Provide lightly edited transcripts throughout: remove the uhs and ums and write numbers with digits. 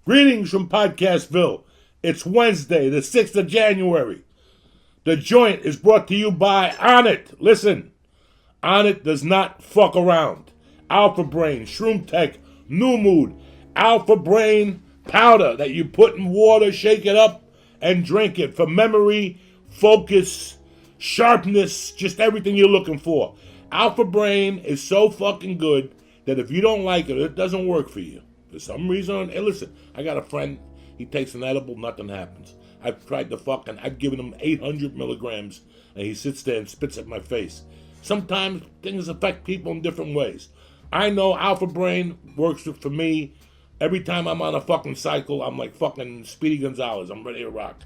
Greetings from Podcastville. It's Wednesday, the 6th of January. The joint is brought to you by Onnit. Listen, Onnit does not fuck around. Alpha Brain, Shroom Tech, New Mood, Alpha Brain powder that you put in water, shake it up, and drink it for memory, focus, sharpness, just everything you're looking for. Alpha Brain is so fucking good that if you don't like it, it doesn't work for you. For some reason, hey, listen, I got a friend, he takes an edible, nothing happens. I've tried to fucking, I've given him 800 milligrams, and he sits there and spits at my face. Sometimes things affect people in different ways. I know Alpha Brain works for me. Every time I'm on a fucking cycle, I'm like fucking Speedy Gonzalez. I'm ready to rock.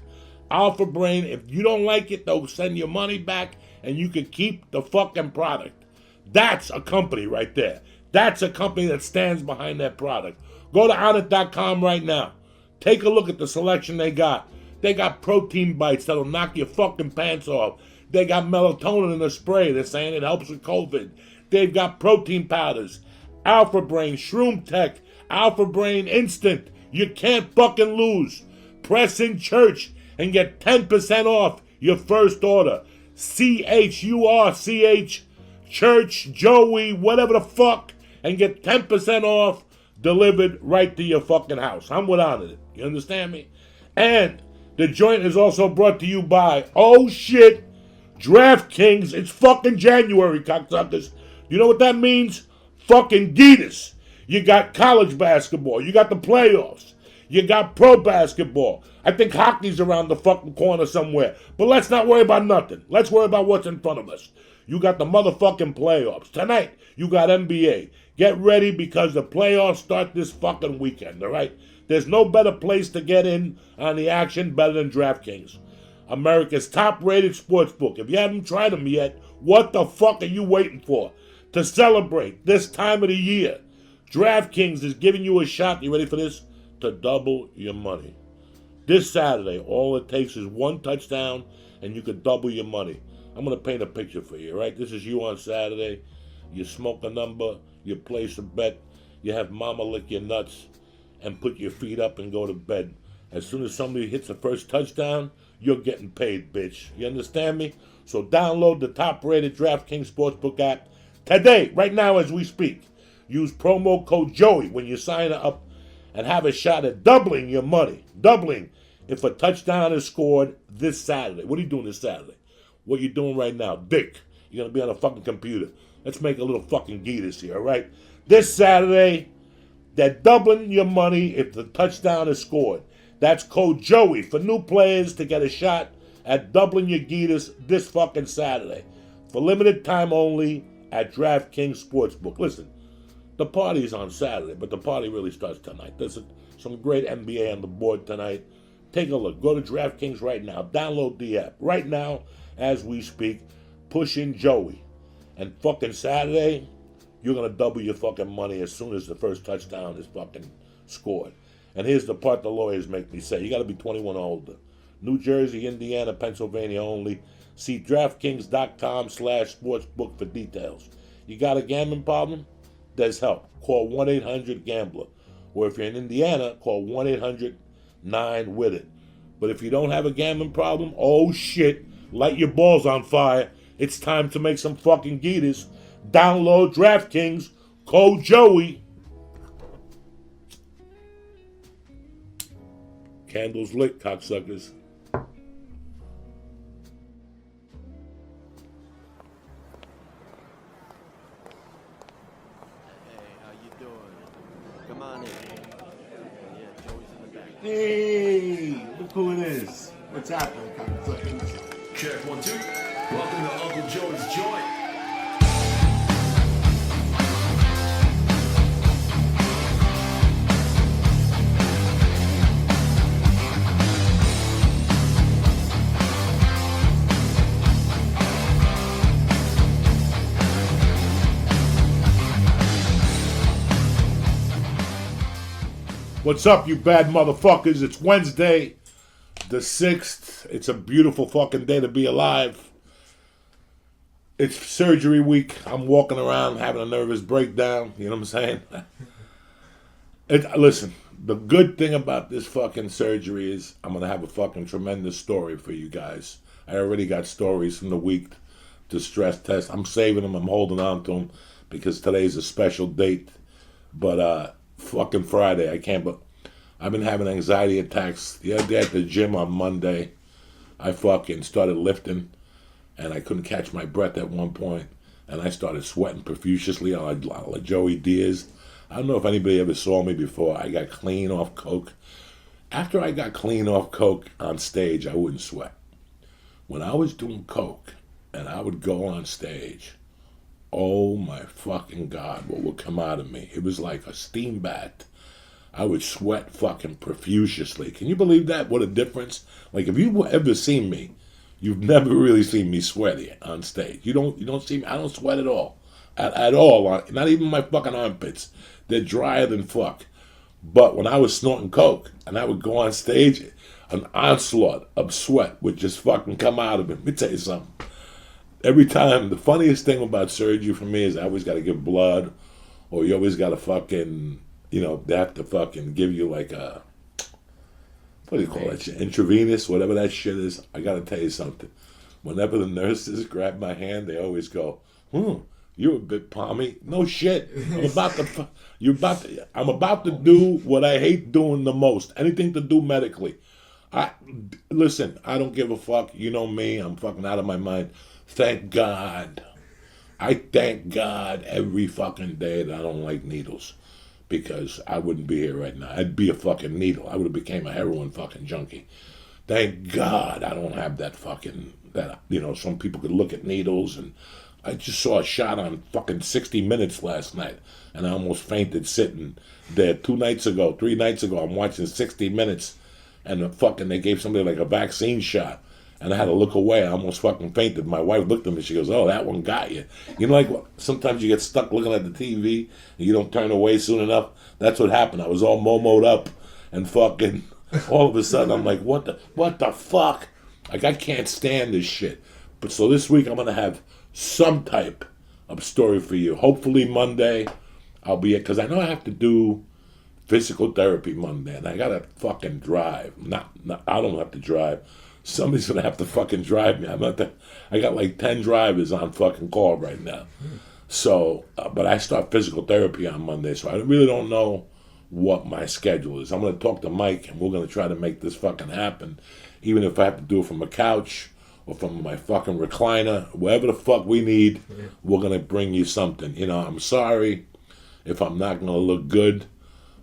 Alpha Brain, if you don't like it, they'll send your money back, and you can keep the fucking product. That's a company right there. That's a company that stands behind that product. Go to Onnit.com right now. Take a look at the selection they got. They got protein bites that'll knock your fucking pants off. They got melatonin in a spray. They're saying it helps with COVID. They've got protein powders. Alpha Brain, Shroom Tech, Alpha Brain Instant. You can't fucking lose. Press in church and get 10% off your first order. CHURCH, Church, Joey, whatever the fuck, and get 10% off delivered right to your fucking house. I'm with Onnit. You understand me? And the joint is also brought to you by, oh shit, DraftKings. It's fucking January, cocksuckers. You know what that means? Fucking Gitas. You got college basketball. You got the playoffs. You got pro basketball. I think hockey's around the fucking corner somewhere. But let's not worry about nothing. Let's worry about what's in front of us. You got the motherfucking playoffs. Tonight, you got NBA. Get ready because the playoffs start this fucking weekend, all right? There's no better place to get in on the action better than DraftKings. America's top-rated sportsbook. If you haven't tried them yet, what the fuck are you waiting for? To celebrate this time of the year, DraftKings is giving you a shot, you ready for this? To double your money. This Saturday, all it takes is one touchdown, and you could double your money. I'm going to paint a picture for you, right? This is you on Saturday. You smoke a number, you place a bet, you have mama lick your nuts, and put your feet up and go to bed. As soon as somebody hits the first touchdown, you're getting paid, bitch. You understand me? So download the top-rated DraftKings Sportsbook app today, right now as we speak. Use promo code Joey when you sign up and have a shot at doubling your money. Doubling if a touchdown is scored this Saturday. What are you doing this Saturday? What are you doing right now? Dick, you're going to be on a fucking computer. Let's make a little fucking Gitas here, all right? This Saturday, they're doubling your money if the touchdown is scored. That's code Joey for new players to get a shot at doubling your Gitas this fucking Saturday. For limited time only at DraftKings Sportsbook. Listen, the party's on Saturday, but the party really starts tonight. There's some great NBA on the board tonight. Take a look. Go to DraftKings right now. Download the app. Right now, as we speak, push in Joey. And fucking Saturday, you're going to double your fucking money as soon as the first touchdown is fucking scored. And here's the part the lawyers make me say. You got to be 21 or older. New Jersey, Indiana, Pennsylvania only. See DraftKings.com/sportsbook for details. You got a gambling problem? There's help. Call 1-800-GAMBLER. Or if you're in Indiana, call 1-800-9-WITH-IT. But if you don't have a gambling problem, oh shit, light your balls on fire. It's time to make some fucking Gitas. Download DraftKings. Code Joey. Candles lit, cocksuckers. Hey, look who it is. What's happening, cocksuckers? Check 1, 2. Welcome to Uncle Joey's Joint. What's up, you bad motherfuckers? It's Wednesday, the 6th. It's a beautiful fucking day to be alive. It's surgery week. I'm walking around having a nervous breakdown. You know what I'm saying? Listen, the good thing about this fucking surgery is I'm gonna have a fucking tremendous story for you guys. I already got stories from the week to stress test. I'm saving them. I'm holding on to them because today's a special date. But fucking Friday, I can't. But I've been having anxiety attacks. The other day at the gym on Monday, I fucking started lifting, and I couldn't catch my breath at one point, and I started sweating profusely like Joey Diaz. I don't know if anybody ever saw me before. I got clean off coke. After I got clean off coke on stage, I wouldn't sweat. When I was doing coke and I would go on stage, oh my fucking God, what would come out of me? It was like a steam bath. I would sweat fucking profusely. Can you believe that? What a difference. Like, if you've ever seen me, you've never really seen me sweaty on stage. You don't see me. I don't sweat at all. At all. Not even my fucking armpits. They're drier than fuck. But when I was snorting coke and I would go on stage, an onslaught of sweat would just fucking come out of me. Let me tell you something. Every time, the funniest thing about surgery for me is I always got to give blood, or you always got to fucking, they have to fucking give you like a, what do you call that shit? Intravenous, whatever that shit is. I got to tell you something. Whenever the nurses grab my hand, they always go, you're a bit palmy. No shit. I'm about to do what I hate doing the most. Anything to do medically. Listen, I don't give a fuck. You know me. I'm fucking out of my mind. Thank God. I thank God every fucking day that I don't like needles. Because I wouldn't be here right now. I'd be a fucking needle. I would have became a heroin fucking junkie. Thank God I don't have that fucking, some people could look at needles, and I just saw a shot on fucking 60 Minutes last night, and I almost fainted sitting there 3 nights ago, I'm watching 60 Minutes, and they gave somebody like a vaccine shot, and I had to look away. I almost fucking fainted. My wife looked at me, she goes, oh, that one got you. Like sometimes you get stuck looking at the TV, and you don't turn away soon enough. That's what happened. I was all momoed up, and fucking, all of a sudden, I'm like, what the fuck? Like, I can't stand this shit. But so this week, I'm going to have some type of story for you. Hopefully Monday, I'll be because I know I have to do physical therapy Monday, and I got to fucking drive. I don't have to drive. Somebody's going to have to fucking drive me. I got like 10 drivers on fucking call right now. So, but I start physical therapy on Monday, so I really don't know what my schedule is. I'm going to talk to Mike, and we're going to try to make this fucking happen, even if I have to do it from a couch or from my fucking recliner, whatever the fuck we need, we're going to bring you something. I'm sorry if I'm not going to look good.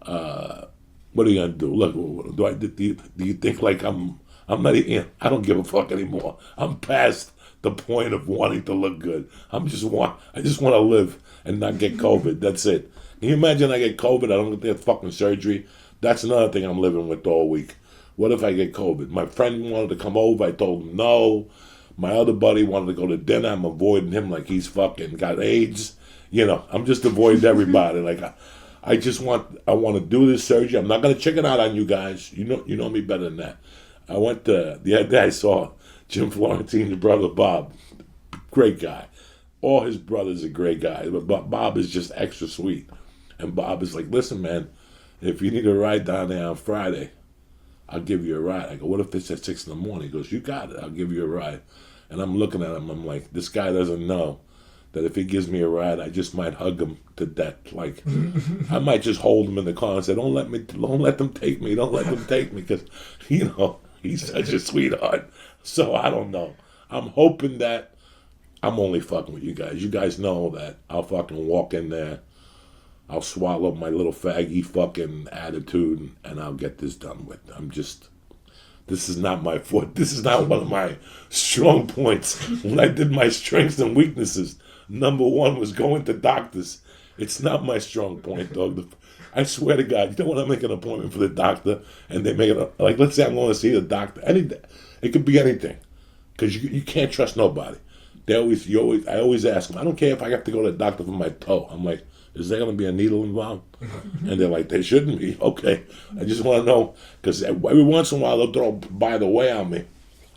What are you going to do? Look, do you think like I'm not even, I don't give a fuck anymore. I'm past the point of wanting to look good. I just want to live and not get COVID. That's it. Can you imagine I get COVID? I don't get fucking surgery. That's another thing I'm living with all week. What if I get COVID? My friend wanted to come over. I told him no. My other buddy wanted to go to dinner. I'm avoiding him like he's fucking got AIDS. I'm just avoiding everybody. Like, I want to do this surgery. I'm not going to check it out on you guys. You know me better than that. I went to, the other day I saw Jim Florentine's brother, Bob. Great guy. All his brothers are great guys. But Bob is just extra sweet. And Bob is like, listen, man, if you need a ride down there on Friday, I'll give you a ride. I go, what if it's at 6 in the morning? He goes, you got it. I'll give you a ride. And I'm looking at him. I'm like, this guy doesn't know that if he gives me a ride, I just might hug him to death. Like, I might just hold him in the car and say, don't let them take me. Don't let them take me. Because, he's such a sweetheart. So I don't know. I'm hoping that I'm only fucking with you guys. You guys know that I'll fucking walk in there. I'll swallow my little faggy fucking attitude, and I'll get this done with. This is not my foot. This is not one of my strong points. When I did my strengths and weaknesses, number one was going to doctors. It's not my strong point, dog. I swear to God, you don't want to make an appointment for the doctor, and they make it, like, let's say I'm going to see the doctor. It could be anything, because you can't trust nobody. I always ask them, I don't care if I have to go to the doctor for my toe. I'm like, is there going to be a needle involved? And they're like, there shouldn't be. Okay. I just want to know, because every once in a while they'll throw by the way on me.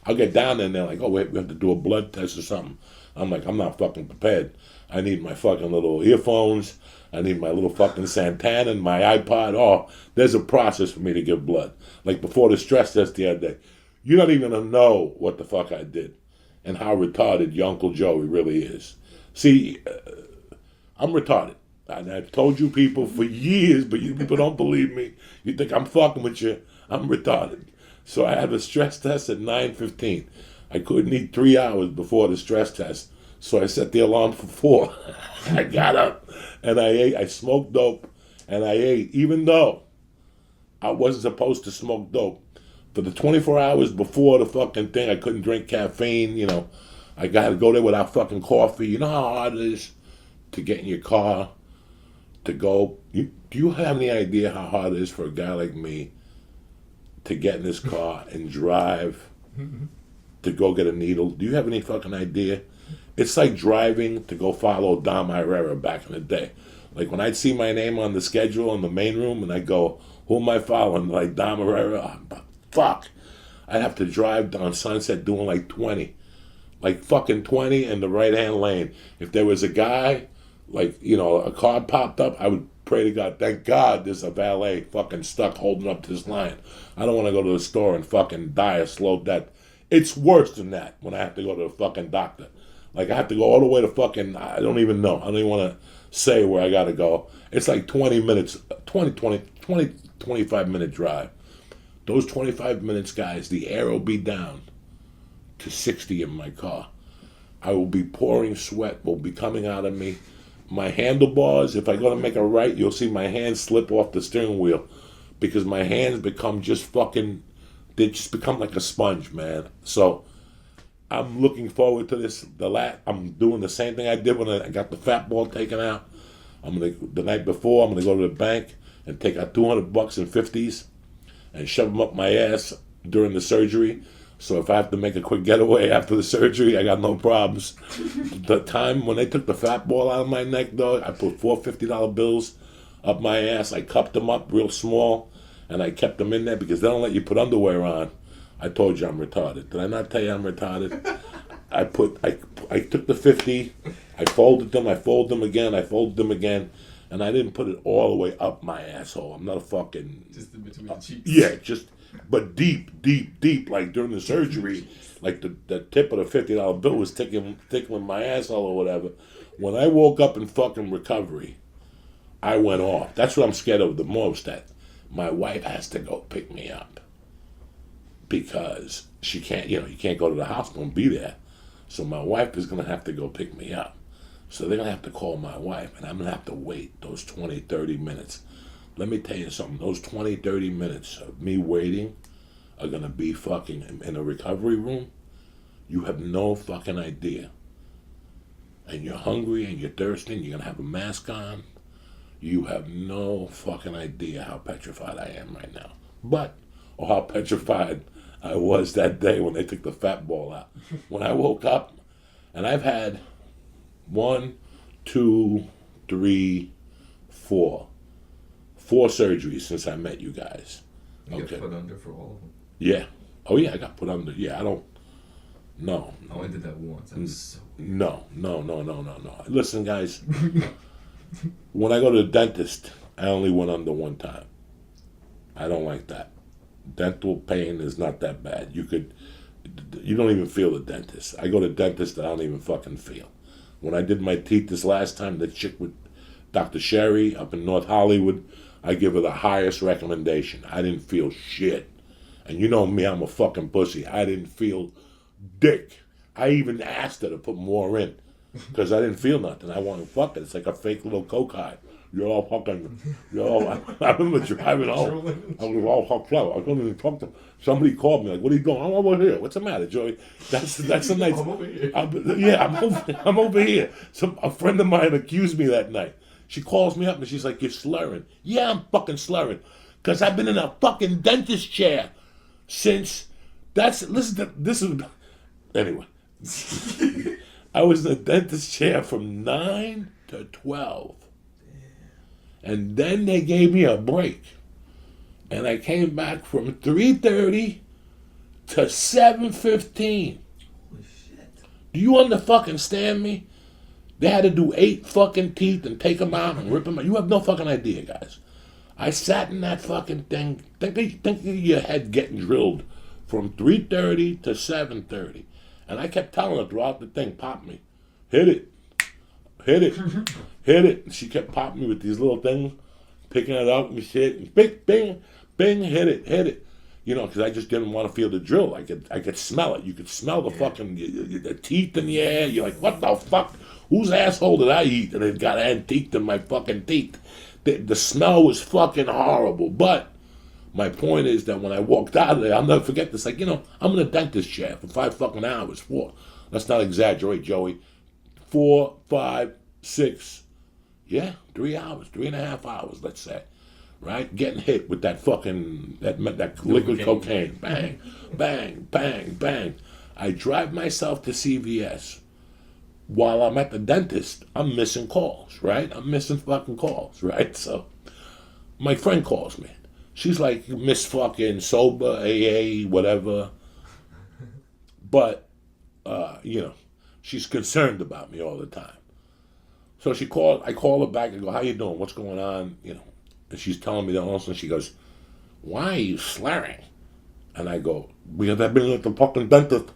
I'll get down there and they're like, oh, wait, we have to do a blood test or something. I'm like, I'm not fucking prepared. I need my fucking little earphones. I need my little fucking Santana and my iPod. Oh, there's a process for me to give blood. Like before the stress test the other day. You don't even know what the fuck I did and how retarded your Uncle Joey really is. See, I'm retarded. And I've told you people for years, but you people don't believe me. You think I'm fucking with you. I'm retarded. So I had a stress test at 9:15. I couldn't eat 3 hours before the stress test. So I set the alarm for 4. I got up and I ate. I smoked dope and I ate. Even though I wasn't supposed to smoke dope. For the 24 hours before the fucking thing, I couldn't drink caffeine, you know. I got to go there without fucking coffee. You know how hard it is to get in your car, to go. Do you have any idea how hard it is for a guy like me to get in this car and drive to go get a needle? Do you have any fucking idea? It's like driving to go follow Dom Herrera back in the day. Like when I'd see my name on the schedule in the main room and I'd go, who am I following? Like Dom Herrera? Fuck. I'd have to drive down Sunset doing like 20. Like fucking 20 in the right-hand lane. If there was a guy, like, you know, a car popped up, I would pray to God, thank God there's a valet fucking stuck holding up this line. I don't want to go to the store and fucking die a slow death. It's worse than that when I have to go to the fucking doctor. Like, I have to go all the way to fucking, I don't even know. I don't even want to say where I got to go. It's like 20 minutes, 25-minute drive. Those 25 minutes, guys, the air will be down to 60 in my car. I will be pouring sweat, will be coming out of me. My handlebars, if I go to make a right, you'll see my hands slip off the steering wheel because my hands become just fucking, they just become like a sponge, man. So I'm looking forward to this. I'm doing the same thing I did when I got the fat ball taken out. The night before, I'm going to go to the bank and take out $200 in 50s. And shove them up my ass during the surgery. So if I have to make a quick getaway after the surgery, I got no problems. The time when they took the fat ball out of my neck, though, I put $4 $50 bills up my ass. I cupped them up real small, and I kept them in there because they don't let you put underwear on. I told you I'm retarded. Did I not tell you I'm retarded? I took the 50, I folded them again, and I didn't put it all the way up my asshole. I'm not a fucking... Just in between the cheeks. Yeah, but deep, like during the surgery, like the tip of the $50 bill was tickling my asshole or whatever. When I woke up in fucking recovery, I went off. That's what I'm scared of the most, that my wife has to go pick me up. Because she can't, you can't go to the hospital and be there. So my wife is going to have to go pick me up. So they're going to have to call my wife, and I'm going to have to wait those 20, 30 minutes. Let me tell you something. Those 20, 30 minutes of me waiting are going to be fucking in a recovery room. You have no fucking idea. And you're hungry and you're thirsty and you're going to have a mask on. You have no fucking idea how petrified I am right now. Or how petrified I was that day when they took the fat ball out. When I woke up, and I've had 1, 2, 3, 4 surgeries since I met you guys. You got put under for all of them? Yeah. Oh yeah, I got put under. Yeah, I don't. No. Oh, I did that once. I was so weird. No. Listen, guys. When I go to the dentist, I only went under one time. I don't like that. Dental pain is not that bad. You don't even feel the dentist. I go to the dentist, I don't even fucking feel. When I did my teeth this last time, the chick with Dr. Sherry up in North Hollywood, I give her the highest recommendation. I didn't feel shit. And you know me, I'm a fucking pussy. I didn't feel dick. I even asked her to put more in because I didn't feel nothing. I wanted to fuck it. It's like a fake little coke high. I remember driving home. I was all fucked up. I couldn't even talk to him. Somebody called me like, "What are you doing?" "I'm over here." "What's the matter, Joey?" That's a nice. I'm over here. I'm over here. A friend of mine accused me that night. She calls me up and she's like, "You're slurring." "Yeah, I'm fucking slurring, cause I've been in a fucking dentist chair since. Anyway. I was in a dentist chair from 9 to 12. And then they gave me a break. And I came back from 3:30 to 7:15. Holy shit. Do you understand me? They had to do 8 fucking teeth and take them out and rip them out. You have no fucking idea, guys. I sat in that fucking thing. Think of your head getting drilled from 3:30 to 7:30. And I kept telling her throughout the thing, pop me. Hit it. Hit it. Hit it. And she kept popping me with these little things, picking it up and shit. And bing, bing, bing, hit it, hit it. You know, because I just didn't want to feel the drill. I could smell it. You could smell the fucking the teeth in the air. You're like, what the fuck? Whose asshole did I eat? And it got antiqued in my fucking teeth. The smell was fucking horrible. But my point is that when I walked out of there, I'll never forget this. Like, you know, I'm in a dentist chair for 5 fucking hours. 4. Let's not exaggerate, Joey. 4, 5, 6. Yeah, 3 hours, 3.5 hours, let's say. Right? Getting hit with that fucking, that liquid cocaine. Bang, bang, bang, bang. I drive myself to CVS. While I'm at the dentist, I'm missing calls, right? I'm missing fucking calls, right? So my friend calls me. She's like, Miss fucking sober, AA, whatever. But, you know, she's concerned about me all the time. So I call her back and go, how you doing? What's going on? You know, and she's telling me that also. She goes, why are you slurring? And I go, because I've been at the fucking dentist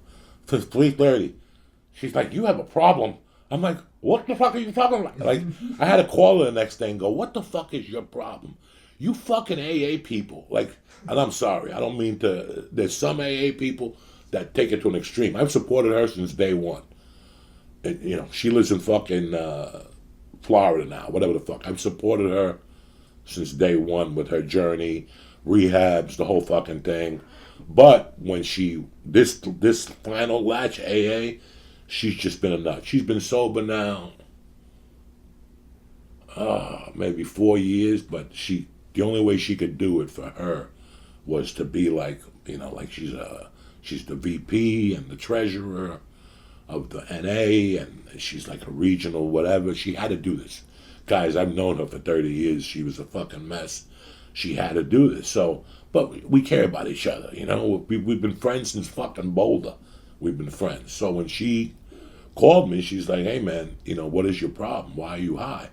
since 3:30. She's like, you have a problem. I'm like, what the fuck are you talking about? Like, I had to call her the next day and go, what the fuck is your problem? You fucking AA people. Like, and I'm sorry, I don't mean to, there's some AA people that take it to an extreme. I've supported her since day one. And, you know, she lives in fucking Florida now, whatever the fuck. I've supported her since day one with her journey, rehabs, the whole fucking thing. But when this final latch AA, she's just been a nut. She's been sober now, maybe 4 years, but the only way she could do it for her was to be like, you know, like she's the VP and the treasurer of the NA, and she's like a regional whatever. She had to do this. Guys, I've known her for 30 years. She was a fucking mess. She had to do this. So, but we care about each other, you know. We've been friends since fucking Boulder. We've been friends. So when she called me, she's like, hey man, you know, what is your problem? Why are you high?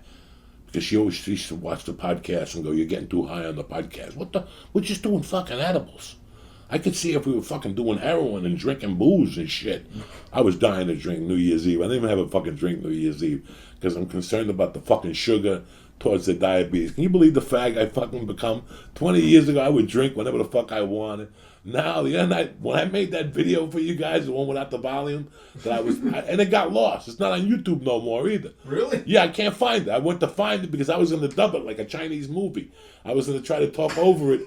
Because she always used to watch the podcast and go, you're getting too high on the podcast. We're just doing fucking edibles. I could see if we were fucking doing heroin and drinking booze and shit. I was dying to drink New Year's Eve. I didn't even have a fucking drink New Year's Eve because I'm concerned about the fucking sugar towards the diabetes. Can you believe the fag I fucking become? 20 years ago, I would drink whenever the fuck I wanted. Now, the other night, when I made that video for you guys, the one without the volume, and it got lost. It's not on YouTube no more either. Really? Yeah, I can't find it. I went to find it because I was going to dub it like a Chinese movie. I was going to try to talk over it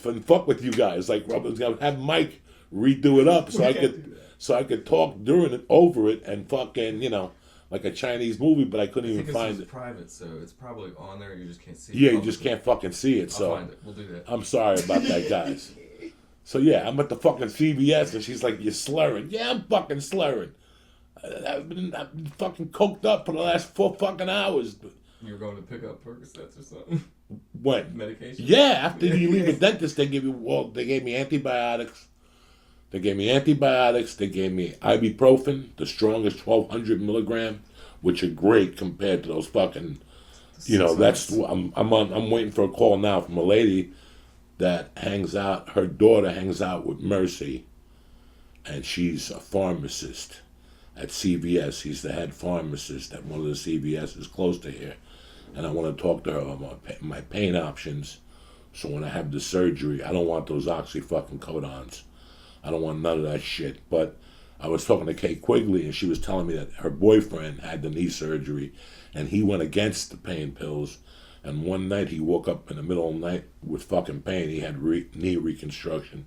and fuck with you guys. Like, I was going to have Mike redo it up so I could talk during it, over it, and fucking, you know, like a Chinese movie, but I couldn't even find it. Private, so it's probably on there. You just can't see it. Yeah, you just can't fucking see it. So I'll find it. We'll do that. I'm sorry about that, guys. So yeah, I'm at the fucking CVS, and she's like, "You're slurring." Yeah, I'm fucking slurring. I've been fucking coked up for the last 4 fucking hours. You were going to pick up Percocets or something? When? Medication? Yeah, after you leave the dentist, they gave me antibiotics. They gave me ibuprofen, the strongest 1,200 milligram, which are great compared to those fucking, you know. I'm waiting for a call now from a lady that her daughter hangs out with Mercy, and she's a pharmacist at CVS. He's the head pharmacist at one of the CVS's close to here. And I want to talk to her about my pain options. So when I have the surgery, I don't want those oxy-fucking-codons. I don't want none of that shit. But I was talking to Kate Quigley, and she was telling me that her boyfriend had the knee surgery, and he went against the pain pills. And one night he woke up in the middle of the night with fucking pain. He had knee reconstruction.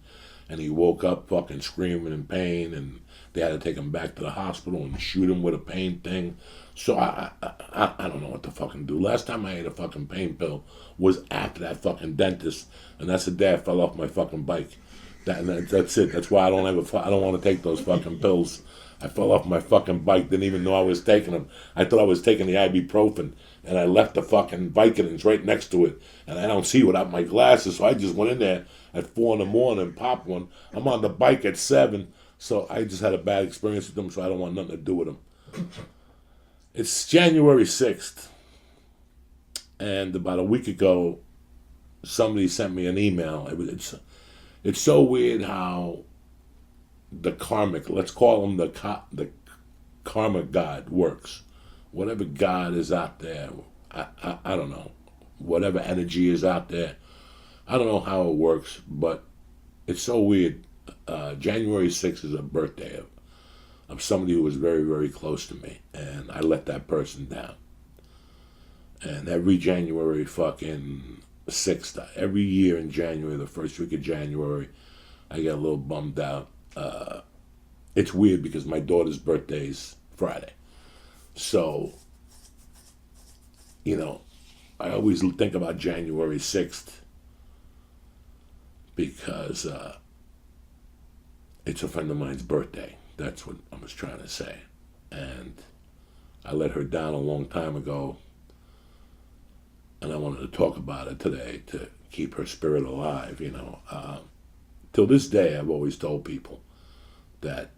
And he woke up fucking screaming in pain, and they had to take him back to the hospital and shoot him with a pain thing. So I don't know what to fucking do. Last time I ate a fucking pain pill was after that fucking dentist, and that's the day I fell off my fucking bike. That's it. That's why I don't want to take those fucking pills. I fell off my fucking bike, didn't even know I was taking them. I thought I was taking the ibuprofen, and I left the fucking Vicodins right next to it, and I don't see without my glasses, so I just went in there at 4 in the morning and popped one. I'm on the bike at 7, So I just had a bad experience with them, so I don't want nothing to do with them. It's January 6th, and about a week ago, somebody sent me an email. It's so weird how the karmic, let's call him the karma god, works. Whatever God is out there, I don't know. Whatever energy is out there, I don't know how it works, but it's so weird. January 6th is a birthday of somebody who was very, very close to me, and I let that person down. And every January fucking 6th, every year in January, the first week of January, I get a little bummed out. It's weird because my daughter's birthday's Friday. So, I always think about January 6th because it's a friend of mine's birthday. That's what I was trying to say. And I let her down a long time ago, and I wanted to talk about it today to keep her spirit alive, Till this day, I've always told people that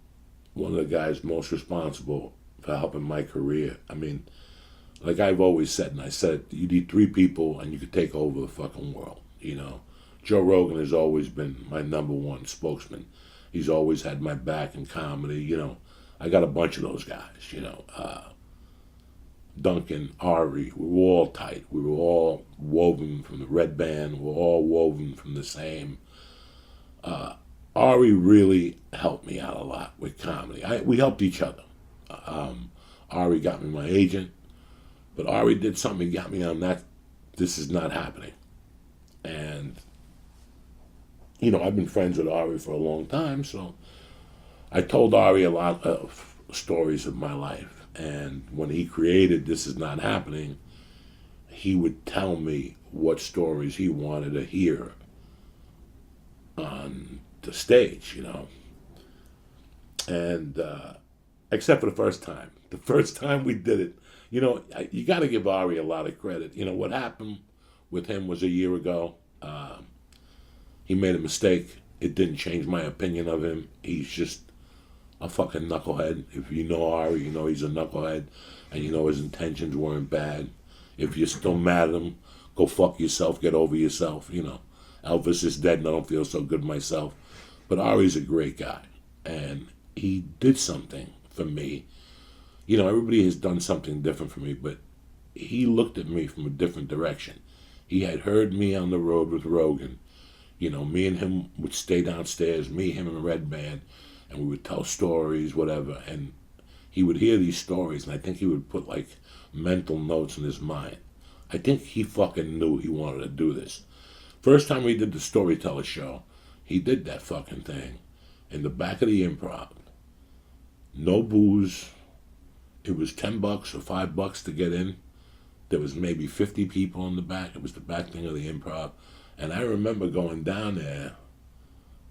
one of the guys most responsible for helping my career, like I've always said, and I said, you need 3 people and you could take over the fucking world, Joe Rogan has always been my number one spokesman. He's always had my back in comedy, I got a bunch of those guys, Duncan, Ari, we were all tight. We were all woven from the red band. We were all woven from the same. Ari really helped me out a lot with comedy. We helped each other. Ari got me my agent, but Ari did something, he got me on that. This is not happening. And, I've been friends with Ari for a long time, so I told Ari a lot of stories of my life. And when he created This Is Not Happening, he would tell me what stories he wanted to hear on the stage, And except for the first time. The first time we did it, you got to give Ari a lot of credit. What happened with him was a year ago. He made a mistake. It didn't change my opinion of him. He's just a fucking knucklehead. If you know Ari, he's a knucklehead, and his intentions weren't bad. If you're still mad at him, go fuck yourself, get over yourself, Elvis is dead and I don't feel so good myself. But Ari's a great guy, and he did something for me. Everybody has done something different for me, but he looked at me from a different direction. He had heard me on the road with Rogan. Me and him would stay downstairs, me, him, and Red Band, and we would tell stories, whatever, and he would hear these stories, and I think he would put, mental notes in his mind. I think he fucking knew he wanted to do this. First time we did the Storyteller show, he did that fucking thing in the back of the Improv. No booze. It was $10 or $5 to get in. There was maybe 50 people in the back. It was the back thing of the Improv. And I remember going down there.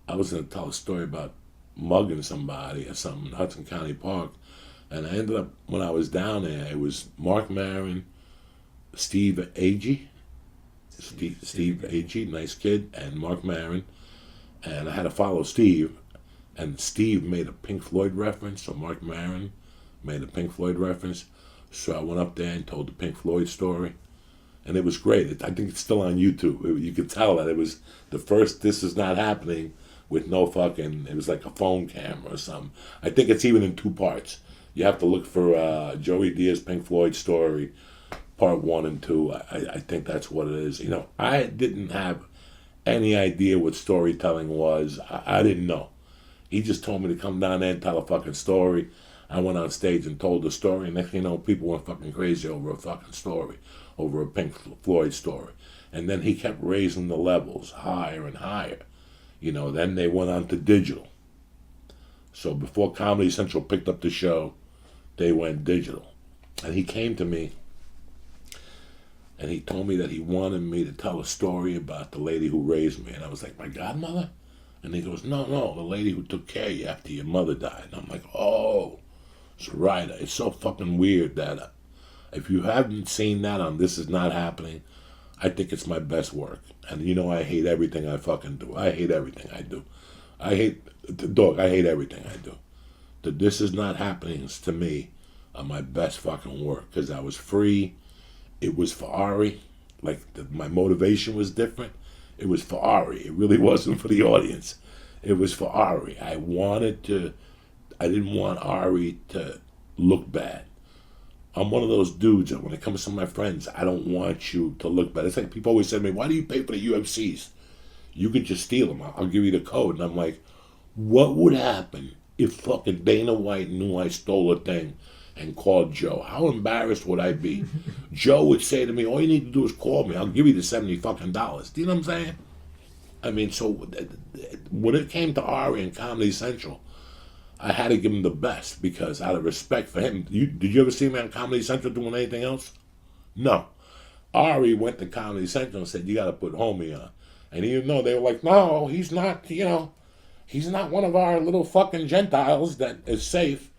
I was going to tell a story about mugging somebody or something in Hudson County Park. And I ended up, when I was down there, it was Mark Maron, Steve Agee, nice kid, and Mark Maron. And I had to follow Steve. And Steve made a Pink Floyd reference, so Mark Maron made a Pink Floyd reference. So I went up there and told the Pink Floyd story. And it was great. I think it's still on YouTube. You could tell that it was the first This Is Not Happening with no fucking, it was like a phone camera or something. I think it's even in 2 parts. You have to look for Joey Diaz Pink Floyd story, part 1 and 2. I think that's what it is. I didn't have any idea what storytelling was. I didn't know. He just told me to come down there and tell a fucking story. I went on stage and told the story, and next thing you know, people went fucking crazy over a fucking story, over a Pink Floyd story. And then he kept raising the levels higher and higher. Then they went on to digital. So before Comedy Central picked up the show, they went digital. And he came to me, and he told me that he wanted me to tell a story about the lady who raised me. And I was like, my godmother? And he goes, no, the lady who took care of you after your mother died. And I'm like, oh, it's right. It's so fucking weird that if you haven't seen that on This Is Not Happening, I think it's my best work. And I hate everything I fucking do. I hate everything I do. I hate Dog, I hate everything I do. The This Is Not Happenings to me are my best fucking work because I was free. It was for Ari. My motivation was different. It was for Ari. It really wasn't for the audience. It was for Ari. I didn't want Ari to look bad. I'm one of those dudes that when it comes to my friends, I don't want you to look bad. It's like people always say to me, why do you pay for the UFCs? You could just steal them. I'll give you the code. And I'm like, what would happen if fucking Dana White knew I stole a thing and called Joe? How embarrassed would I be? Joe would say to me, all you need to do is call me. I'll give you the $70 fucking dollars. Do you know what I'm saying? I mean, so when it came to Ari and Comedy Central, I had to give him the best because out of respect for him. Did you ever see him on Comedy Central doing anything else? No. Ari went to Comedy Central and said, you got to put Homie on. And even though they were like, no, he's not, he's not one of our little fucking Gentiles that is safe.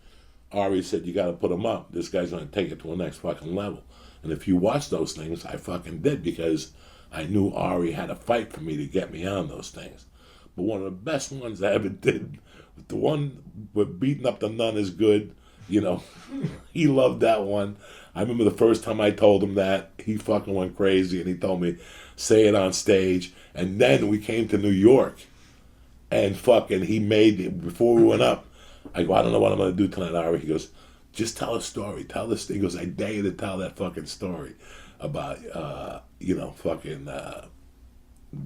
Ari said, you got to put him up. This guy's going to take it to the next fucking level. And if you watch those things, I fucking did because I knew Ari had a fight for me to get me on those things. But one of the best ones I ever did, the one with beating up the nun is good. He loved that one. I remember the first time I told him that, he fucking went crazy and he told me, say it on stage. And then we came to New York and fucking he made it before we went up. I go, I don't know what I'm going to do tonight, Ari. He goes, just tell a story. Tell this thing. He goes, I dare you to tell that fucking story about,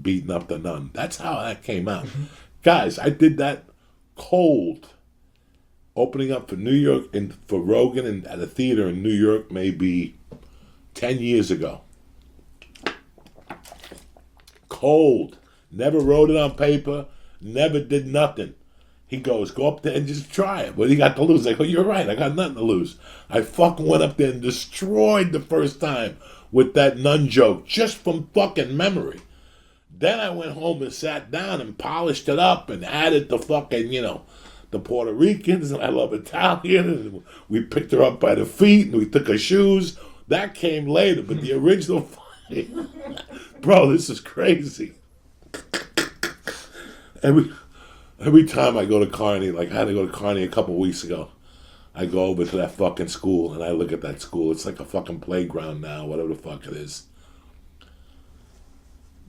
beating up the nun. That's how that came out. Guys, I did that cold. Opening up for New York and for Rogan and at a theater in New York maybe 10 years ago. Cold. Never wrote it on paper. Never did nothing. He goes, go up there and just try it. What do you got to lose? I go, you're right. I got nothing to lose. I fucking went up there and destroyed the first time with that nun joke just from fucking memory. Then I went home and sat down and polished it up and added the fucking, the Puerto Ricans, and I love Italian, and we picked her up by the feet, and we took her shoes. That came later, but the original fight, bro, this is crazy. Every time I go to Kearney, like I had to go to Kearney a couple weeks ago, I go over to that fucking school, and I look at that school. It's like a fucking playground now, whatever the fuck it is.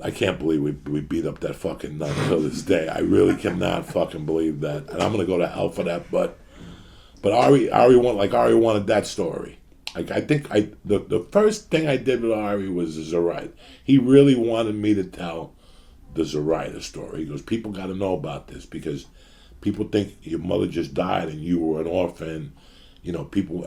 I can't believe we beat up that fucking nun till this day. I really cannot fucking believe that. And I'm gonna go to hell for that. But Ari wanted that story. Like I think the first thing I did with Ari was the Zoraida. He really wanted me to tell the Zoraida story. He goes, people got to know about this because people think your mother just died and you were an orphan. I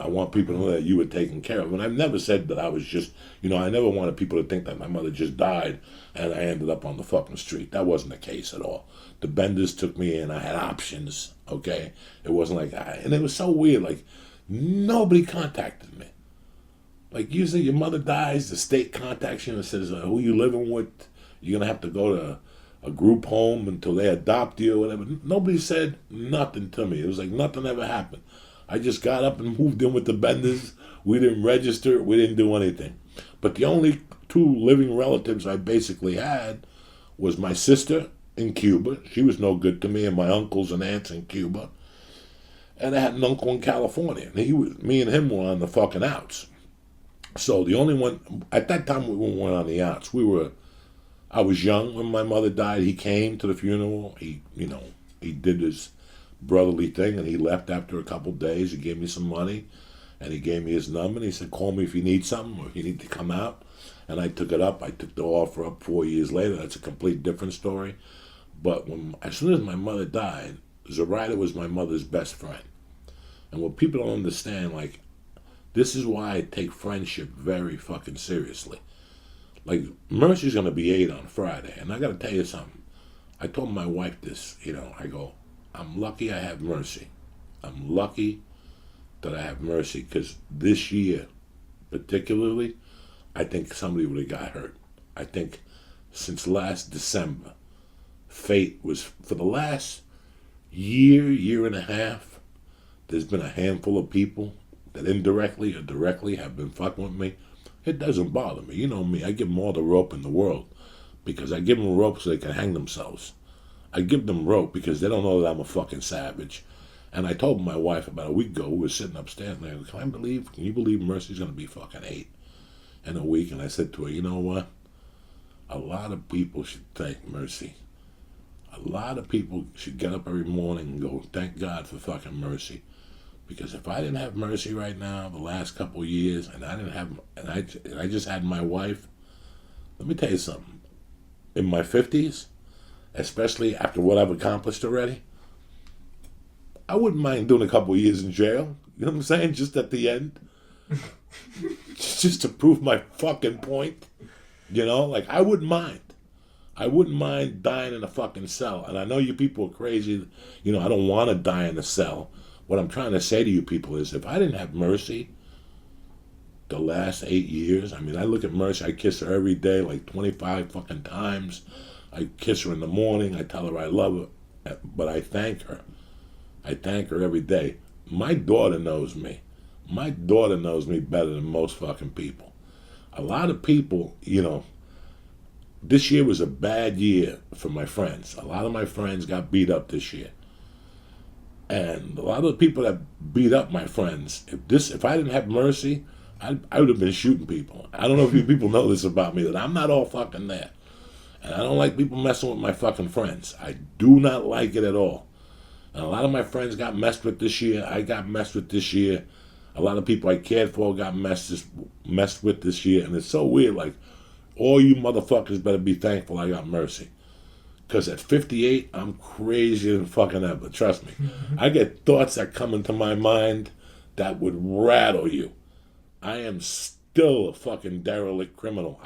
want people to know that you were taken care of. And I've never said that I was just, I never wanted people to think that my mother just died and I ended up on the fucking street. That wasn't the case at all. The Benders took me in. I had options, okay? It wasn't like, and it was so weird. Like, nobody contacted me. Like, usually your mother dies, the state contacts you and says, who you living with? You're going to have to go to a group home until they adopt you or whatever. Nobody said nothing to me. It was like nothing ever happened. I just got up and moved in with the Benders. We didn't register. We didn't do anything. But the only two living relatives I basically had was my sister in Cuba. She was no good to me, and my uncles and aunts in Cuba. And I had an uncle in California. And me and him were on the fucking outs. So the only one, at that time we weren't on the outs. I was young when my mother died. He came to the funeral. He did his brotherly thing, and he left after a couple days. He gave me some money, and he gave me his number, and he said, call me if you need something or if you need to come out. And I took it up. I took the offer up 4 years later. That's a complete different story. But as soon as my mother died, Zoraida was my mother's best friend. And what people don't understand, like, this is why I take friendship very fucking seriously. Like, Mercy's going to be 8 on Friday, and I got to tell you something. I told my wife this, I go, I'm lucky I have Mercy. I'm lucky that I have Mercy because this year, particularly, I think somebody would have got hurt. I think since last December, fate was, for the last year and a half, there's been a handful of people that indirectly or directly have been fucking with me. It doesn't bother me. You know me, I give them all the rope in the world because I give them a rope so they can hang themselves. I give them rope because they don't know that I'm a fucking savage. And I told my wife about a week ago, we were sitting upstairs, and I go, can you believe Mercy's going to be fucking 8 in a week? And I said to her, you know what? A lot of people should thank Mercy. A lot of people should get up every morning and go, thank God for fucking Mercy. Because if I didn't have Mercy right now, the last couple of years, and I just had my wife, let me tell you something. In my 50s, especially after what I've accomplished already, I wouldn't mind doing a couple of years in jail. You know what I'm saying? Just at the end. Just to prove my fucking point. You know? Like, I wouldn't mind. I wouldn't mind dying in a fucking cell. And I know you people are crazy. You know, I don't want to die in a cell. What I'm trying to say to you people is, if I didn't have Mercy the last 8 years, I mean, I look at Mercy, I kiss her every day like 25 fucking times. I kiss her in the morning. I tell her I love her. But I thank her. I thank her every day. My daughter knows me. My daughter knows me better than most fucking people. A lot of people, you know, this year was a bad year for my friends. A lot of my friends got beat up this year. And a lot of the people that beat up my friends, if I didn't have Mercy, I would have been shooting people. I don't know if you people know this about me, that I'm not all fucking there. And I don't like people messing with my fucking friends. I do not like it at all. And a lot of my friends got messed with this year. I got messed with this year. A lot of people I cared for got messed with this year. And it's so weird. Like, all you motherfuckers better be thankful I got Mercy. Because at 58, I'm crazier than fucking ever. Trust me. I get thoughts that come into my mind that would rattle you. I am still a fucking derelict criminal.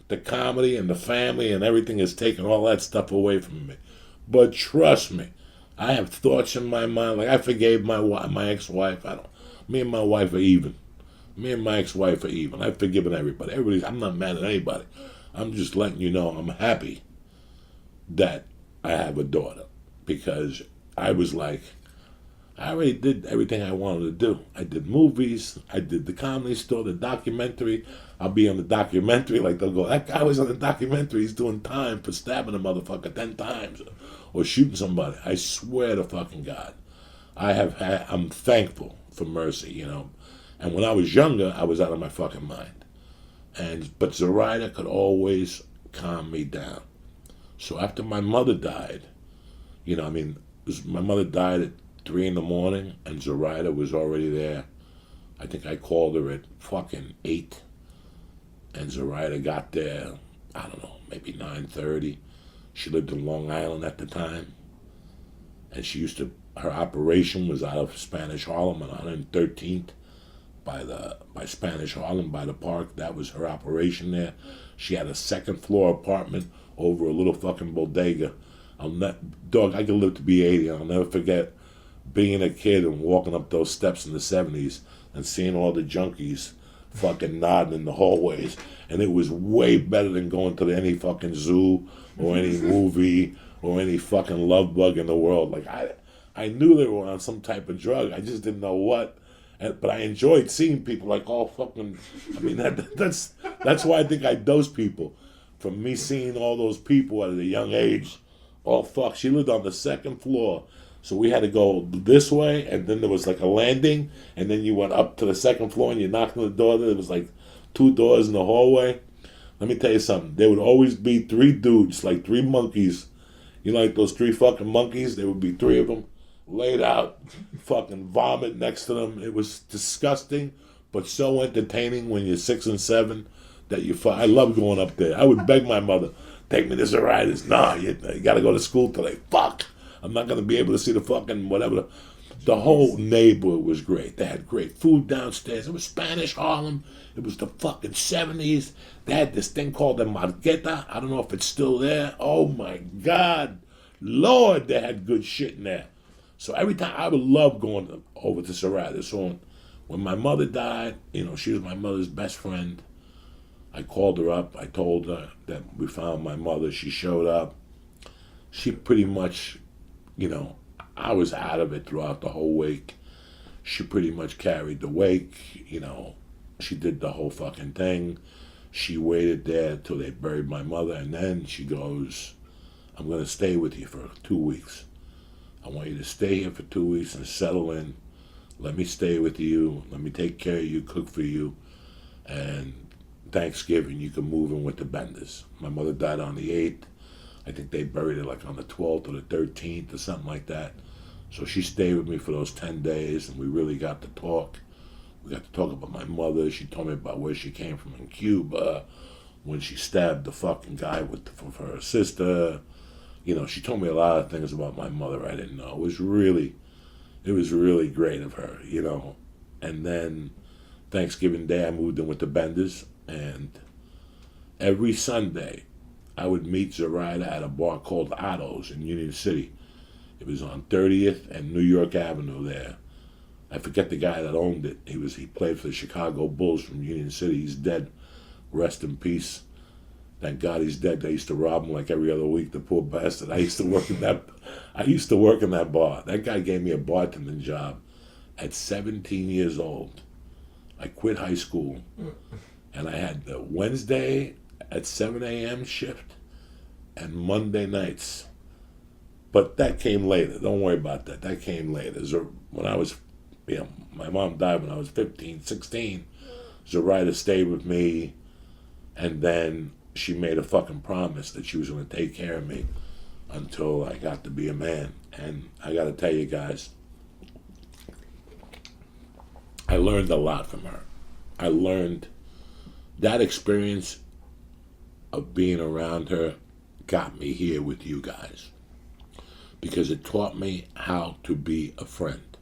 The comedy and the family and everything has taken all that stuff away from me. But trust me, I have thoughts in my mind. Like, I forgave my ex-wife. Me and my wife are even. Me and my ex-wife are even. I've forgiven everybody. I'm not mad at anybody. I'm just letting you know I'm happy that I have a daughter. Because I was like, I already did everything I wanted to do. I did movies. I did the Comedy Store, the documentary. I'll be on the documentary. Like, they'll go, that guy was on the documentary. He's doing time for stabbing a motherfucker 10 times. Or shooting somebody. I swear to fucking God. I'm thankful for Mercy, you know. And when I was younger, I was out of my fucking mind. But Zoraida could always calm me down. So after my mother died, you know, I mean, my mother died at 3 in the morning, and Zoraida was already there. I think I called her at fucking 8. And Zoraida got there, I don't know, maybe 9:30. She lived in Long Island at the time. And her operation was out of Spanish Harlem on 113th by Spanish Harlem, by the park. That was her operation there. She had a second floor apartment over a little fucking bodega. I could live to be 80. I'll never forget being a kid and walking up those steps in the 70s and seeing all the junkies fucking nodding in the hallways. And it was way better than going to any fucking zoo or any movie or any fucking love bug in the world. Like, I knew they were on some type of drug. I just didn't know what. But I enjoyed seeing people like all fucking. I mean, that's why I think I dose people. From me seeing all those people at a young age. Oh, fuck. She lived on the second floor. So we had to go this way, and then there was like a landing, and then you went up to the second floor, and you knocked on the door. There was like 2 doors in the hallway. Let me tell you something. There would always be 3 dudes, like 3 monkeys. You know, like those 3 fucking monkeys? There would be 3 of them laid out, fucking vomit next to them. It was disgusting, but so entertaining when you're 6 and 7 that I love going up there. I would beg my mother, take me to Zoraida. Nah, you got to go to school today. Fuck. I'm not going to be able to see the fucking whatever. The whole neighborhood was great. They had great food downstairs. It was Spanish Harlem. It was the fucking 70s. They had this thing called the Marqueta. I don't know if it's still there. Oh, my God. Lord, they had good shit in there. So every time, I would love going over to Zoraida. So when my mother died, you know, she was my mother's best friend. I called her up. I told her that we found my mother. She showed up. She pretty much, you know, I was out of it throughout the whole wake. She pretty much carried the wake, you know. She did the whole fucking thing. She waited there till they buried my mother, and then she goes, I'm going to stay with you for 2 weeks. I want you to stay here for 2 weeks and settle in. Let me stay with you. Let me take care of you, cook for you. And Thanksgiving, you can move in with the Benders. My mother died on the 8th. I think they buried her like on the 12th or the 13th or something like that. So she stayed with me for those 10 days, and we really got to talk. We got to talk about my mother. She told me about where she came from in Cuba, when she stabbed the fucking guy for her sister. You know, she told me a lot of things about my mother I didn't know. It was really great of her, you know. And then Thanksgiving Day, I moved in with the Benders, and every Sunday, I would meet Zoraida at a bar called Otto's in Union City. It was on 30th and New York Avenue there. I forget the guy that owned it. He played for the Chicago Bulls from Union City. He's dead. Rest in peace. Thank God he's dead. I used to rob him like every other week, the poor bastard. I used to work in that bar. That guy gave me a bartending job at 17 years old. I quit high school, and I had the Wednesday at 7 a.m. shift and Monday nights. But that came later. Don't worry about that. That came later. When I was, my mom died when I was 15, 16. Zoraida stayed with me, and then she made a fucking promise that she was going to take care of me until I got to be a man. And I got to tell you guys, I learned a lot from her. I learned that experience of being around her got me here with you guys, because it taught me how to be a friend.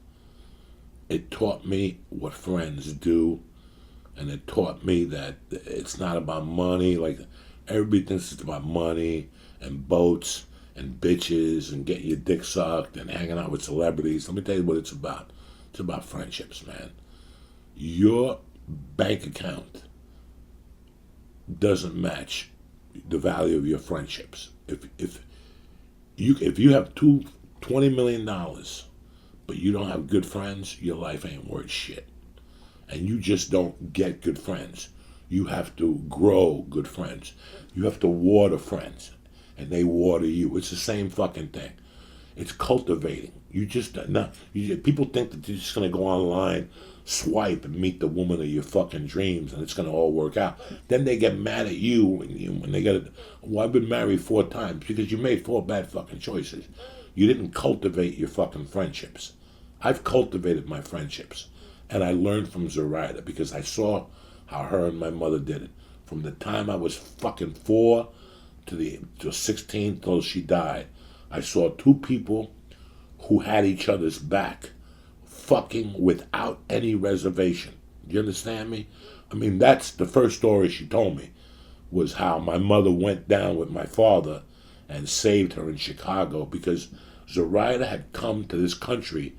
It taught me what friends do, and it taught me that it's not about money. Like, everybody thinks it's about money and boats and bitches and getting your dick sucked and hanging out with celebrities. Let me tell you what it's about. It's about friendships, man. Your bank account doesn't match the value of your friendships. If you have $20 million, but you don't have good friends, your life ain't worth shit. And you just don't get good friends. You have to grow good friends. You have to water friends, and they water you. It's the same fucking thing. It's cultivating. People think that you're just gonna go online, swipe, and meet the woman of your fucking dreams, and it's gonna all work out. Then they get mad at you when they get it. Well, I've been married 4 times because you made 4 bad fucking choices. You didn't cultivate your fucking friendships. I've cultivated my friendships, and I learned from Zoraida because I saw how her and my mother did it. From the time I was fucking 4 to 16 till she died, I saw 2 people who had each other's back, fucking without any reservation. Do you understand me? I mean, that's the first story she told me, was how my mother went down with my father and saved her in Chicago, because Zoraida had come to this country.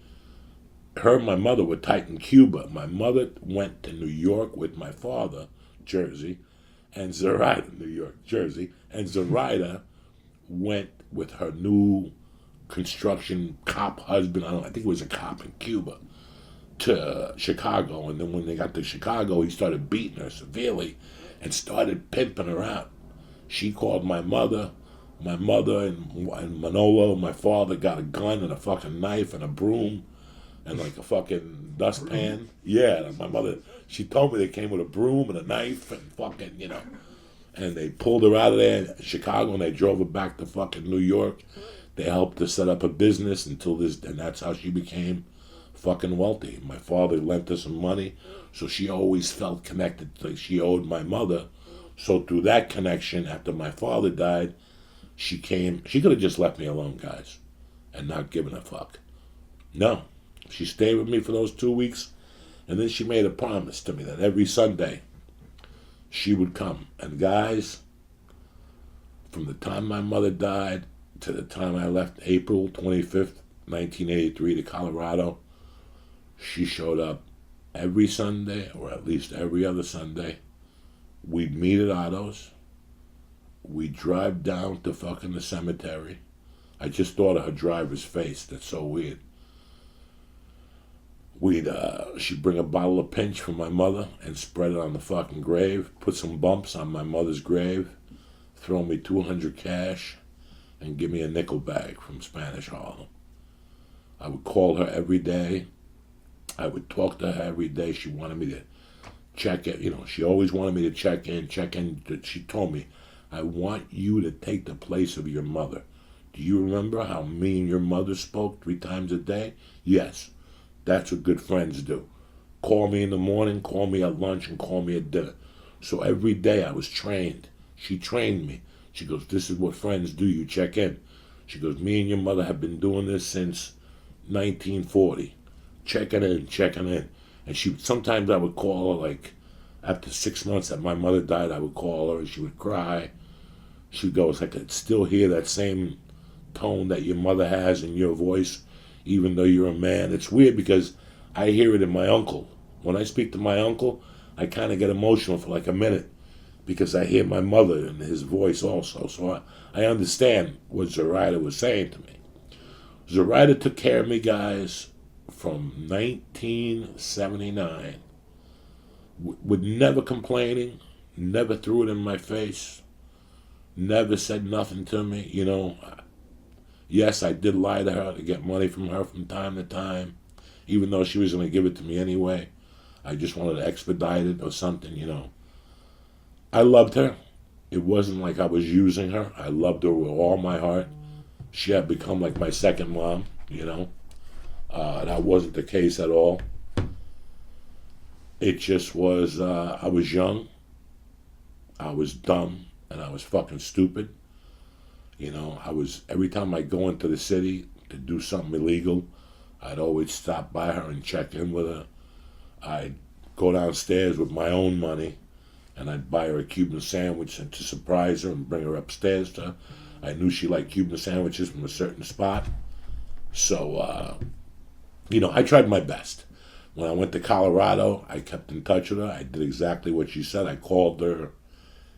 Her and my mother were tight in Cuba. My mother went to New York with my father, Jersey, and Zoraida, New York, Jersey, and Zoraida went with her new construction cop husband, I think it was a cop in Cuba, to Chicago. And then when they got to Chicago, he started beating her severely and started pimping her out. She called my mother and Manolo, my father, got a gun and a fucking knife and a broom and like a fucking dustpan. Yeah, my mother, she told me they came with a broom and a knife and fucking, and they pulled her out of there in Chicago and they drove her back to fucking New York. They helped her set up a business and that's how she became fucking wealthy. My father lent her some money, so she always felt connected. Like, she owed my mother. So through that connection, after my father died, she could have just left me alone, guys, and not given a fuck. No. She stayed with me for those 2 weeks, and then she made a promise to me that every Sunday she would come. And guys, from the time my mother died to the time I left, April 25th, 1983, to Colorado, she showed up every Sunday, or at least every other Sunday. We'd meet at Otto's. We'd drive down to fucking the cemetery. I just thought of her driver's face. That's so weird. She'd bring a bottle of pinch from my mother and spread it on the fucking grave, put some bumps on my mother's grave, throw me $200 cash, and give me a nickel bag from Spanish Harlem. I would call her every day. I would talk to her every day. She wanted me to check it. She always wanted me to check in. She told me, I want you to take the place of your mother. Do you remember how me and your mother spoke 3 times a day? Yes, that's what good friends do. Call me in the morning, call me at lunch, and call me at dinner. So every day I was trained. She trained me. She goes, this is what friends do. You check in. She goes, me and your mother have been doing this since 1940. Checking in. And sometimes I would call her, like, after 6 months that my mother died, I would call her and she would cry. She goes, I could still hear that same tone that your mother has in your voice, even though you're a man. It's weird because I hear it in my uncle. When I speak to my uncle, I kind of get emotional for like a minute because I hear my mother in his voice also. So I understand what Zoraida was saying to me. Zoraida took care of me, guys, from 1979, with never complaining, never threw it in my face, never said nothing to me. Yes, I did lie to her to get money from her from time to time, even though she was going to give it to me anyway. I just wanted to expedite it or something. I loved her. It wasn't like I was using her. I loved her with all my heart. She had become like my second mom, That wasn't the case at all. It just was, I was young, I was dumb, and I was fucking stupid. Every time I go into the city to do something illegal, I'd always stop by her and check in with her. I'd go downstairs with my own money, and I'd buy her a Cuban sandwich to surprise her and bring her upstairs to her. I knew she liked Cuban sandwiches from a certain spot. So, I tried my best. When I went to Colorado, I kept in touch with her. I did exactly what she said. I called her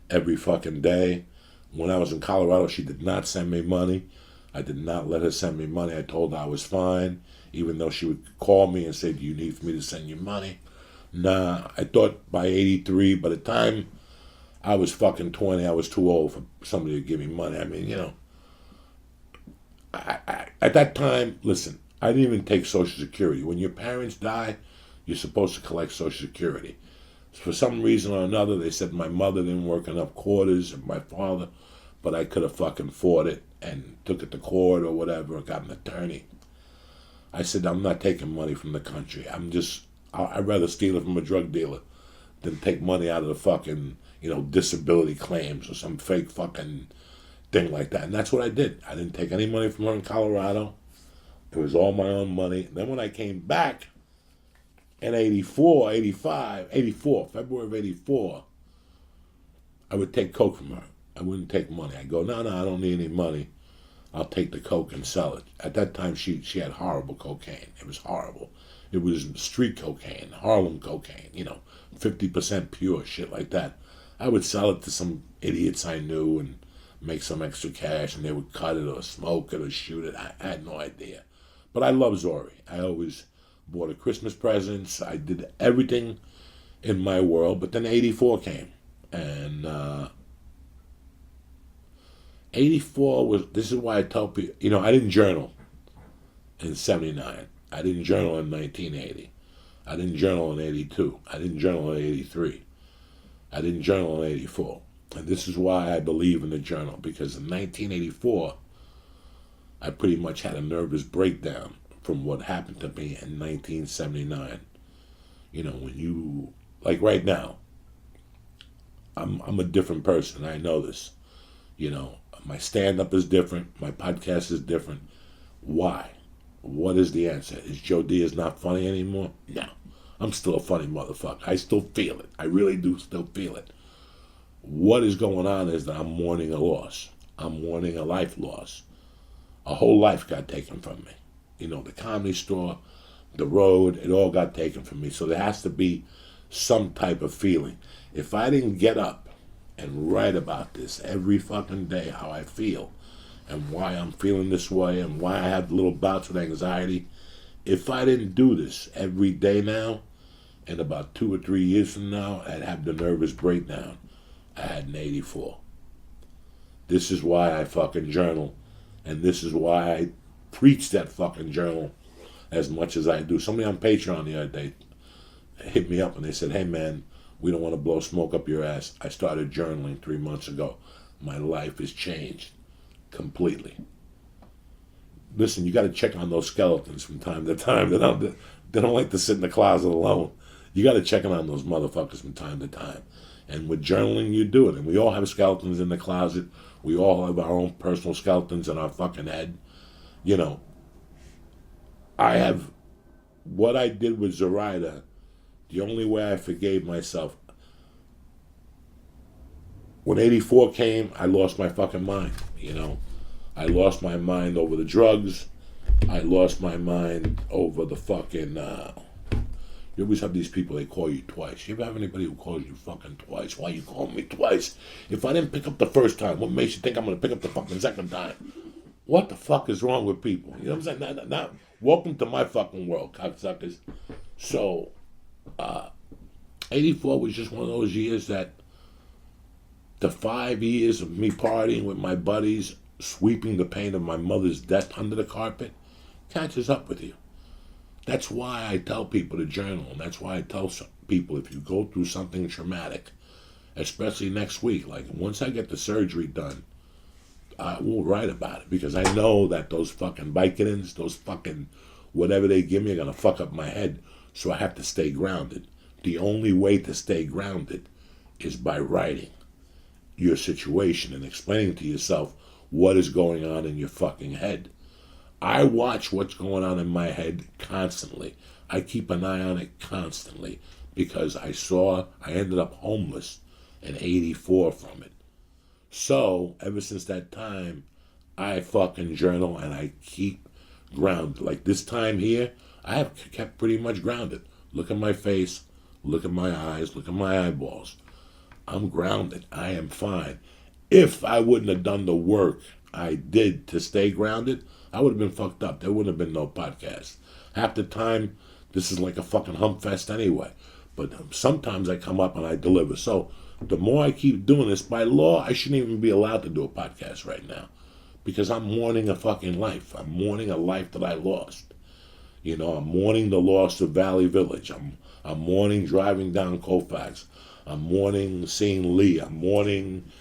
every fucking day. When I was in Colorado, she did not send me money. I did not let her send me money. I told her I was fine, even though she would call me and say, do you need for me to send you money? Nah, I thought by 83, by the time I was fucking 20, I was too old for somebody to give me money. I mean, at that time, listen, I didn't even take Social Security. When your parents die, you're supposed to collect Social Security. For some reason or another, they said my mother didn't work enough quarters and my father, but I could have fucking fought it and took it to court or whatever, or got an attorney. I said, I'm not taking money from the country. I'd rather steal it from a drug dealer than take money out of the fucking, disability claims or some fake fucking thing like that. And that's what I did. I didn't take any money from her in Colorado. It was all my own money. Then when I came back in February of 84, I would take coke from her. I wouldn't take money. I'd go, no, I don't need any money. I'll take the coke and sell it. At that time, she had horrible cocaine. It was horrible. It was street cocaine, Harlem cocaine, 50% pure, shit like that. I would sell it to some idiots I knew and make some extra cash, and they would cut it or smoke it or shoot it. I had no idea. But I love Zori. I always bought her Christmas presents. I did everything in my world. But then 84 came. And 84 was, this is why I tell people, I didn't journal in 79. I didn't journal in 1980. I didn't journal in 82. I didn't journal in 83. I didn't journal in 84. And this is why I believe in the journal. Because in 1984, I pretty much had a nervous breakdown from what happened to me in 1979. When you, like right now, I'm a different person. I know this. My stand-up is different. My podcast is different. Why? What is the answer? Is Joe Diaz not funny anymore? No. I'm still a funny motherfucker. I still feel it. I really do still feel it. What is going on is that I'm mourning a loss. I'm mourning a life loss. A whole life got taken from me. The Comedy Store, the road, it all got taken from me. So there has to be some type of feeling. If I didn't get up and write about this every fucking day, how I feel, and why I'm feeling this way, and why I have little bouts with anxiety, if I didn't do this every day now, in about 2 or 3 years from now, I'd have the nervous breakdown I had in 84. This is why I fucking journal And this is why I preach that fucking journal as much as I do. Somebody on Patreon the other day hit me up and they said, hey man, we don't want to blow smoke up your ass. I started journaling 3 months ago. My life has changed completely. Listen, you got to check on those skeletons from time to time. They don't like to sit in the closet alone. You got to check on those motherfuckers from time to time. And with journaling, you do it. And we all have skeletons in the closet. We all have our own personal skeletons in our fucking head. You know, I have what I did with Zoraida. The only way I forgave myself. When 84 came, I lost my fucking mind, you know. I lost my mind over the drugs. I lost my mind over the fucking, you always have these people, they call you twice. You ever have anybody who calls you fucking twice? Why you calling me twice? If I didn't pick up the first time, what makes you think I'm going to pick up the fucking second time? What the fuck is wrong with people? You know what I'm saying? Now, welcome to my fucking world, cocksuckers. So, 84 was just one of those years that the 5 years of me partying with my buddies, sweeping the pain of my mother's death under the carpet, catches up with you. That's why I tell people to journal, and that's why I tell people if you go through something traumatic, especially next week, like once I get the surgery done, I will write about it because I know that those fucking Vicodins, those fucking whatever they give me are going to fuck up my head, so I have to stay grounded. The only way to stay grounded is by writing your situation and explaining to yourself what is going on in your fucking head. I watch what's going on in my head constantly. I keep an eye on it constantly because I ended up homeless in 84 from it. So, ever since that time, I fucking journal and I keep grounded. Like this time here, I have kept pretty much grounded. Look at my face, look at my eyes, look at my eyeballs. I'm grounded. I am fine. If I wouldn't have done the work I did to stay grounded, I would have been fucked up. There wouldn't have been no podcast. Half the time, this is like a fucking hump fest anyway. But sometimes I come up and I deliver. So the more I keep doing this, by law, I shouldn't even be allowed to do a podcast right now. Because I'm mourning a fucking life. I'm mourning a life that I lost. You know, I'm mourning the loss of Valley Village. I'm mourning driving down Colfax. I'm mourning seeing Lee. I'm mourning,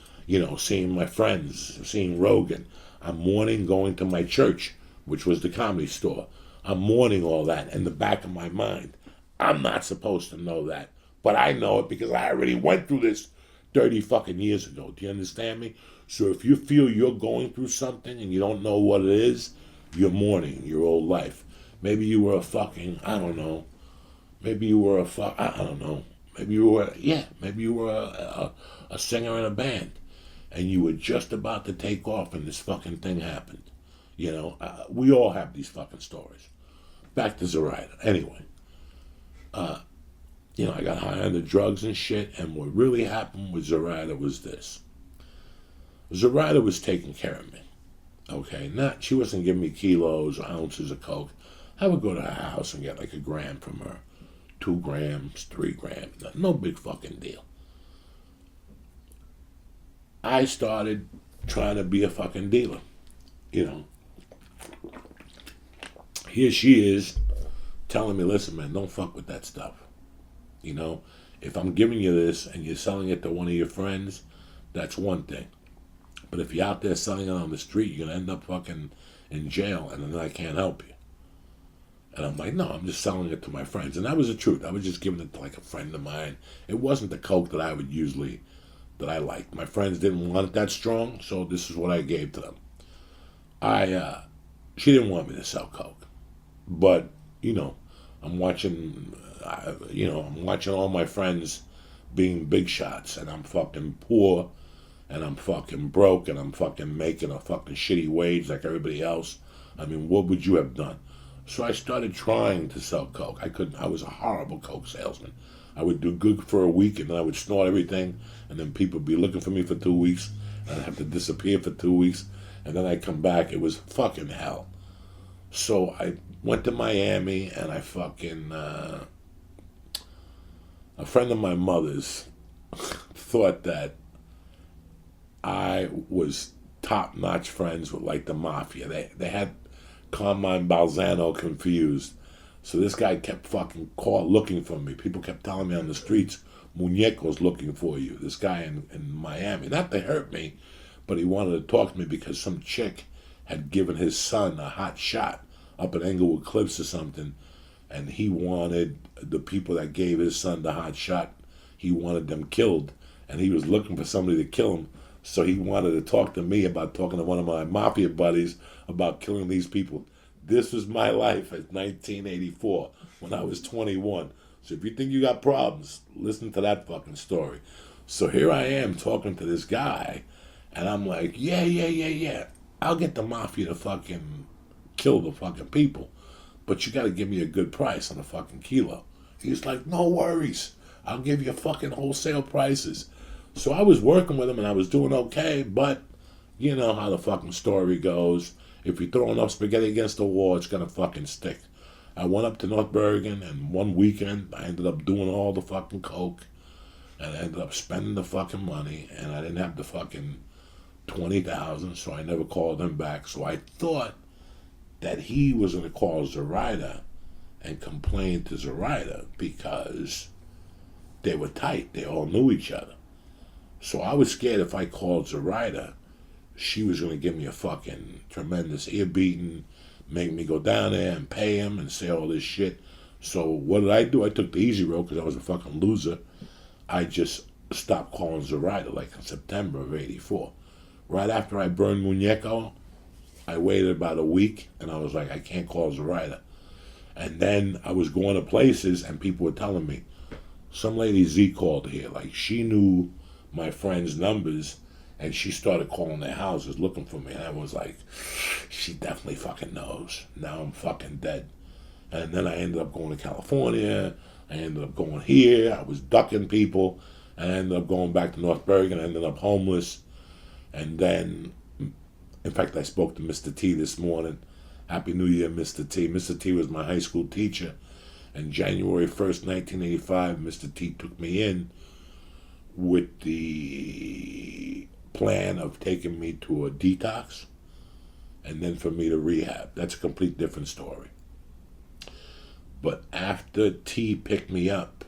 seeing my friends, seeing Rogan. I'm mourning going to my church, which was the Comedy Store. I'm mourning all that in the back of my mind. I'm not supposed to know that, but I know it because I already went through this 30 fucking years ago. Do you understand me? So if you feel you're going through something and you don't know what it is, you're mourning your old life. Maybe you were a fucking, I don't know. Maybe you were I don't know. Maybe you were a singer in a band. And you were just about to take off and this fucking thing happened. We all have these fucking stories. Back to Zoraida. Anyway, I got high on the drugs and shit, and what really happened with Zoraida was this. Zoraida was taking care of me. Okay, she wasn't giving me kilos or ounces of coke. I would go to her house and get like a gram from her. 2 grams, 3 grams. No big fucking deal. I started trying to be a fucking dealer. Here she is telling me, listen, man, don't fuck with that stuff. If I'm giving you this and you're selling it to one of your friends, that's one thing. But if you're out there selling it on the street, you're going to end up fucking in jail, and then I can't help you. And I'm like, no, I'm just selling it to my friends. And that was the truth. I was just giving it to like a friend of mine. It wasn't the coke that I would usually, that I liked. My friends didn't want it that strong, so this is what I gave to them. She didn't want me to sell coke. But, I'm watching all my friends being big shots, and I'm fucking poor, and I'm fucking broke, and I'm fucking making a fucking shitty wage like everybody else. I mean, what would you have done? So I started trying to sell coke. I was a horrible coke salesman. I would do good for a week, and then I would snort everything, and then people would be looking for me for 2 weeks, and I'd have to disappear for 2 weeks, and then I'd come back. It was fucking hell. So I went to Miami, and I fucking, a friend of my mother's thought that I was top-notch friends with like the mafia. They had Carmine Balzano confused. So this guy kept fucking looking for me. People kept telling me on the streets, Muñeco's looking for you. This guy in Miami. Not to hurt me, but he wanted to talk to me because some chick had given his son a hot shot up at Englewood Cliffs or something, and he wanted the people that gave his son the hot shot, he wanted them killed, and he was looking for somebody to kill him. So he wanted to talk to me about talking to one of my mafia buddies about killing these people. This was my life at 1984 when I was 21. So if you think you got problems, listen to that fucking story. So here I am talking to this guy, and I'm like, yeah. I'll get the mafia to fucking kill the fucking people, but you got to give me a good price on a fucking kilo. He's like, no worries. I'll give you fucking wholesale prices. So I was working with him and I was doing okay, but you know how the fucking story goes. If you throw enough spaghetti against the wall, it's going to fucking stick. I went up to North Bergen, and one weekend I ended up doing all the fucking coke, and I ended up spending the fucking money, and I didn't have the fucking 20,000, so I never called him back. So I thought that he was going to call Zoraida and complain to Zoraida because they were tight. They all knew each other. So I was scared if I called Zoraida, she was going to give me a fucking tremendous ear beating, make me go down there and pay him and say all this shit. So what did I do? I took the easy road because I was a fucking loser. I just stopped calling Zoraida like in September of 84. Right after I burned Muñeco, I waited about a week and I was like, I can't call Zoraida. And then I was going to places and people were telling me, some lady Z called here. Like she knew my friends' numbers and she started calling their houses looking for me. And I was like, she definitely fucking knows. Now I'm fucking dead. And then I ended up going to California. I ended up going here. I was ducking people. And I ended up going back to North Bergen. I ended up homeless. And then, in fact, I spoke to Mr. T this morning. Happy New Year, Mr. T. Mr. T was my high school teacher. And January 1st, 1985, Mr. T took me in with the plan of taking me to a detox and then for me to rehab. That's a complete different story. But after T picked me up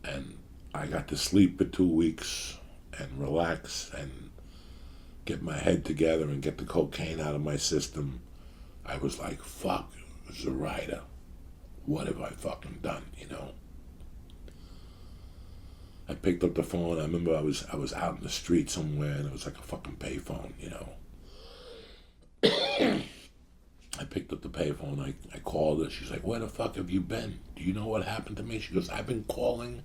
and I got to sleep for 2 weeks and relax and get my head together and get the cocaine out of my system, I was like, fuck, Zoraida. What have I fucking done, you know? I picked up the phone. I remember I was out in the street somewhere and it was like a fucking payphone, you know. I picked up the payphone. I called her. She's like, where the fuck have you been? Do you know what happened to me? She goes, I've been calling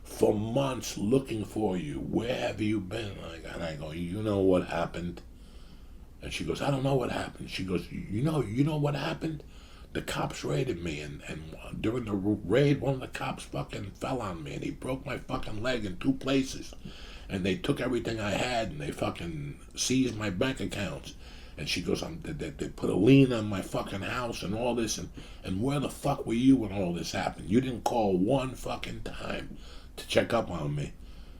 for months looking for you. Where have you been? And I go, you know what happened? And she goes, I don't know what happened. She goes, you know what happened? The cops raided me, and during the raid, one of the cops fucking fell on me, and he broke my fucking leg in 2 places. And they took everything I had, and they fucking seized my bank accounts. And she goes, they put a lien on my fucking house and all this, and where the fuck were you when all this happened? You didn't call one fucking time to check up on me.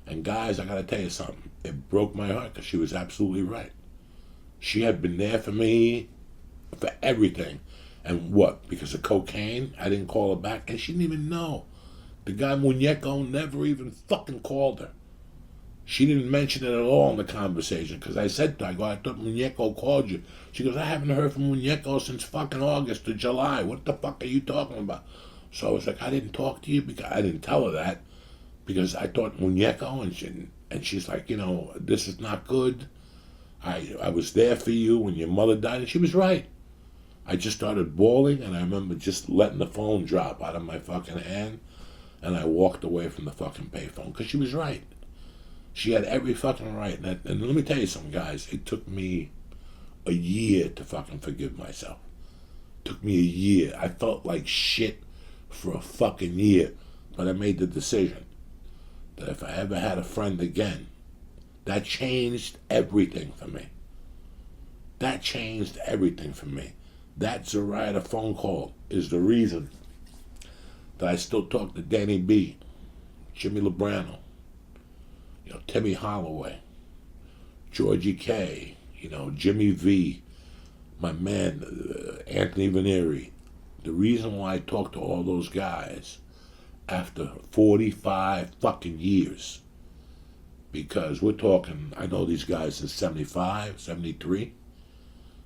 And guys, I gotta tell you something. It broke my heart, because she was absolutely right. She had been there for me for everything. And what? Because of cocaine, I didn't call her back, and she didn't even know. The guy Muñeco never even fucking called her. She didn't mention it at all in the conversation, because I said to her, I thought Muñeco called you. She goes, I haven't heard from Muñeco since fucking August to July. What the fuck are you talking about? So I was like, I didn't talk to you, because I didn't tell her that, because I thought Muñeco, and she's like, you know, this is not good. I was there for you when your mother died, and she was right. I just started bawling, and I remember just letting the phone drop out of my fucking hand, and I walked away from the fucking payphone, because she was right. She had every fucking right. And let me tell you something, guys. It took me a year to fucking forgive myself. It took me a year. I felt like shit for a fucking year, but I made the decision that if I ever had a friend again, that changed everything for me. That changed everything for me. That Zoraida phone call is the reason that I still talk to Danny B, Jimmy Labrano, you know, Timmy Holloway, Georgie K, Jimmy V, my man, Anthony Veneri. The reason why I talk to all those guys after 45 fucking years, because we're talking, I know these guys since 75, 73.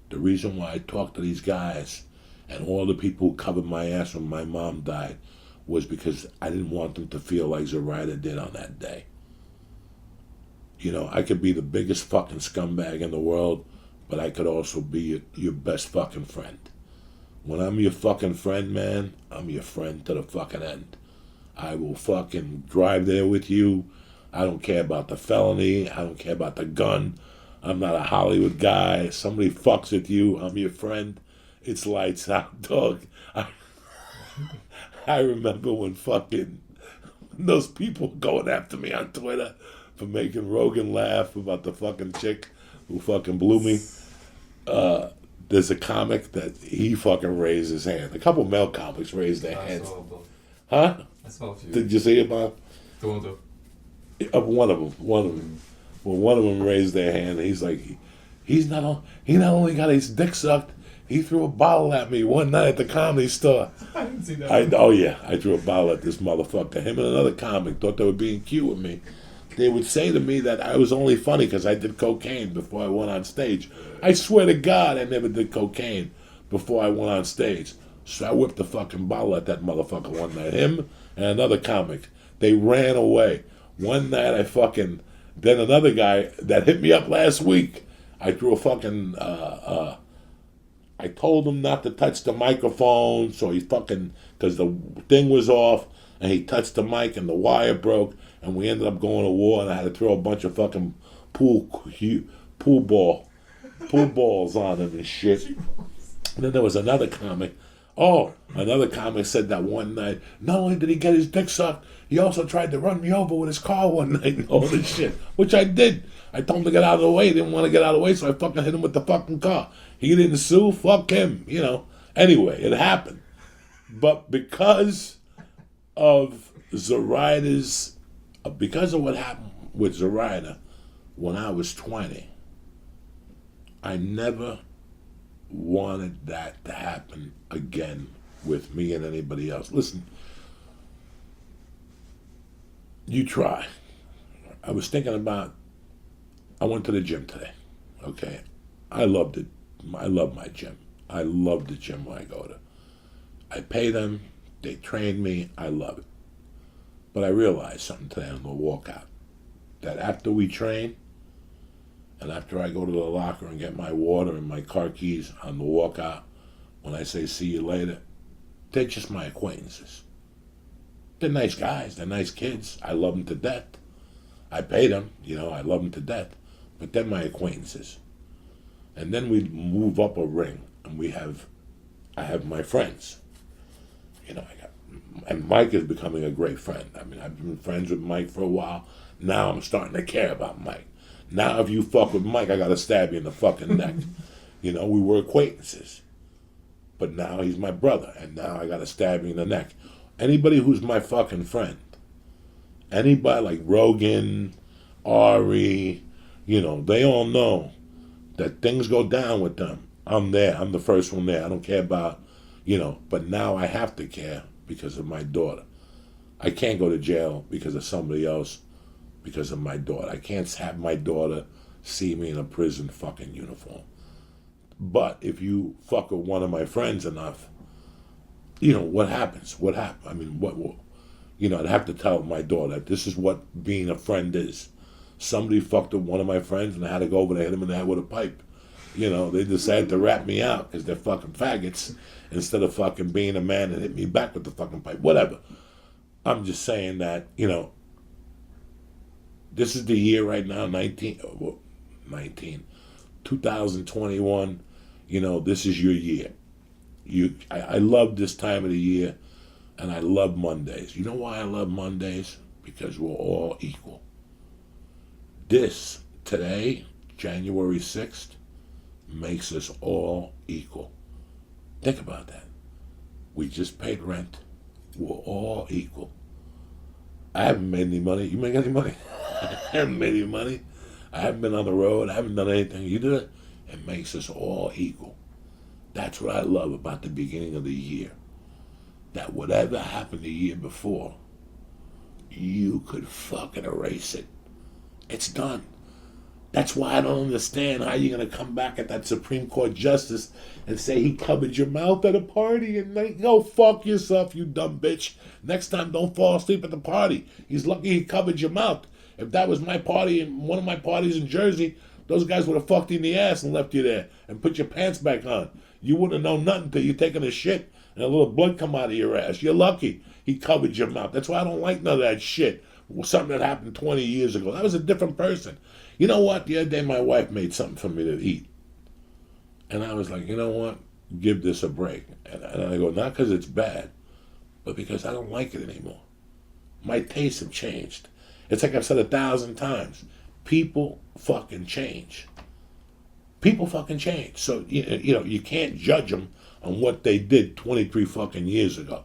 The reason why I talk to these guys and all the people who covered my ass when my mom died was because I didn't want them to feel like Zoraida did on that day. I could be the biggest fucking scumbag in the world, but I could also be your best fucking friend. When I'm your fucking friend, man, I'm your friend to the fucking end. I will fucking drive there with you. I don't care about the felony. I don't care about the gun. I'm not a Hollywood guy. If somebody fucks with you, I'm your friend. It's lights out, dog. I remember when fucking those people going after me on Twitter for making Rogan laugh about the fucking chick who fucking blew me. There's a comic that he fucking raised his hand. A couple male comics raised their hands. Huh? I saw a few. Did you see it, Bob? The one though. One of them. Well, one of them raised their hand. And he's like, he not only got his dick sucked, he threw a bottle at me one night at the Comedy Store. I didn't see that. I threw a bottle at this motherfucker. Him and another comic thought they were being cute with me. They would say to me that I was only funny because I did cocaine before I went on stage. I swear to God, I never did cocaine before I went on stage. So I whipped the fucking bottle at that motherfucker one night. Him and another comic. They ran away. One night then another guy that hit me up last week, I threw a fucking, I told him not to touch the microphone, so he because the thing was off, and he touched the mic and the wire broke, and we ended up going to war, and I had to throw a bunch of fucking pool balls on him and shit. And then there was another comic. Another comic said that one night, not only did he get his dick sucked, he also tried to run me over with his car one night and all this shit, which I did. I told him to get out of the way. He didn't want to get out of the way, so I fucking hit him with the fucking car. He didn't sue, fuck him, Anyway, it happened. But because of what happened with Zoraida when I was 20, I never wanted that to happen again with me and anybody else. Listen, you try. I was thinking about, I went to the gym today, okay? I loved it. I love my gym. I love the gym where I go to. I pay them, they train me, I love it. But I realized something today on the walkout, that after we train, and after I go to the locker and get my water and my car keys on the walkout, when I say see you later, they're just my acquaintances. They're nice guys, they're nice kids, I love them to death. I pay them, I love them to death, but they're my acquaintances. And then we move up a ring, and I have my friends. And Mike is becoming a great friend. I mean, I've been friends with Mike for a while. Now I'm starting to care about Mike. Now if you fuck with Mike, I gotta stab you in the fucking neck. We were acquaintances. But now he's my brother, and now I gotta stab you in the neck. Anybody who's my fucking friend, anybody like Rogan, Ari, they all know that things go down with them. I'm there. I'm the first one there. I don't care about, but now I have to care because of my daughter. I can't go to jail because of somebody else because of my daughter. I can't have my daughter see me in a prison fucking uniform. But if you fuck with one of my friends enough, what happens? What happens? I mean, I'd have to tell my daughter that this is what being a friend is. Somebody fucked with one of my friends and I had to go over there and hit him in the head with a pipe. They decided to rat me out because they're fucking faggots instead of fucking being a man and hit me back with the fucking pipe. Whatever. I'm just saying that, this is the year right now, 2021. This is your year. I love this time of the year, and I love Mondays. You know why I love Mondays? Because we're all equal. Today, January 6th, makes us all equal. Think about that. We just paid rent. We're all equal. I haven't made any money. You make any money? I haven't made any money. I haven't been on the road. I haven't done anything. You do it. It makes us all equal. That's what I love about the beginning of the year. That whatever happened the year before, you could fucking erase it. It's done. That's why I don't understand how you're going to come back at that Supreme Court justice and say he covered your mouth at a party and go fuck yourself, you dumb bitch. Next time, don't fall asleep at the party. He's lucky he covered your mouth. If that was my party and one of my parties in Jersey, those guys would have fucked you in the ass and left you there and put your pants back on. You wouldn't have known nothing until you're taking a shit and a little blood come out of your ass. You're lucky he covered your mouth. That's why I don't like none of that shit. Something that happened 20 years ago. That was a different person. You know what? The other day my wife made something for me to eat. And I was like, you know what? Give this a break. And I go, not because it's bad, but because I don't like it anymore. My tastes have changed. It's like I've said 1,000 times. People fucking change. People fucking change. So, you can't judge them on what they did 23 fucking years ago.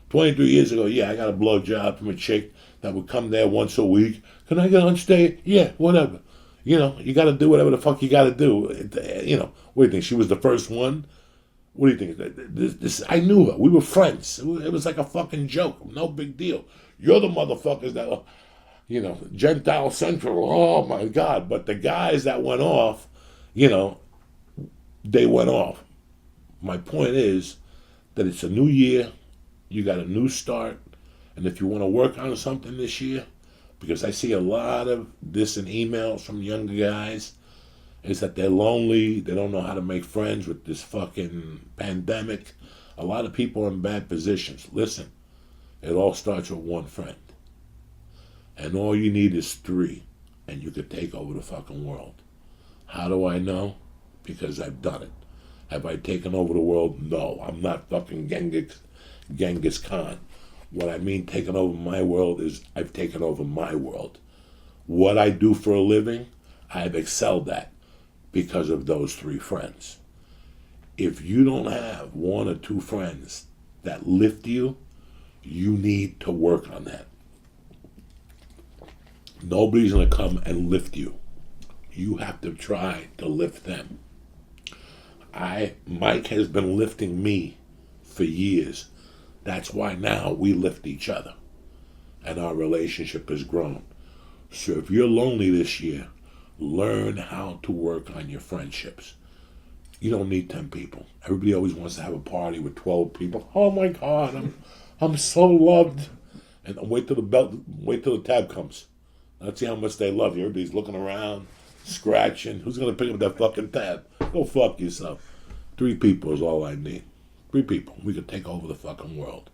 23 years ago, yeah, I got a blowjob from a chick that would come there once a week. Can I get on stage? Yeah, whatever. You got to do whatever the fuck you got to do. What do you think? She was the first one? What do you think? I knew her. We were friends. It was like a fucking joke. No big deal. You're the motherfuckers that, Gentile Central. Oh, my God. But the guys that went off, they went off. My point is that it's a new year. You got a new start. And if you want to work on something this year, because I see a lot of this in emails from younger guys, is that they're lonely, they don't know how to make friends with this fucking pandemic. A lot of people are in bad positions. Listen, it all starts with one friend. And all you need is 3, and you could take over the fucking world. How do I know? Because I've done it. Have I taken over the world? No, I'm not fucking Genghis Khan. What I mean taking over my world is I've taken over my world. What I do for a living, I've excelled at because of those 3 friends. If you don't have 1 or 2 friends that lift you, you need to work on that. Nobody's going to come and lift you. You have to try to lift them. Mike has been lifting me for years. That's why now we lift each other. And our relationship has grown. So if you're lonely this year, learn how to work on your friendships. You don't need 10 people. Everybody always wants to have a party with 12 people. Oh my God, I'm so loved. And wait till the tab comes. Let's see how much they love you. Everybody's looking around, scratching. Who's gonna pick up that fucking tab? Go fuck yourself. 3 people is all I need. 3 people. We could take over the fucking world.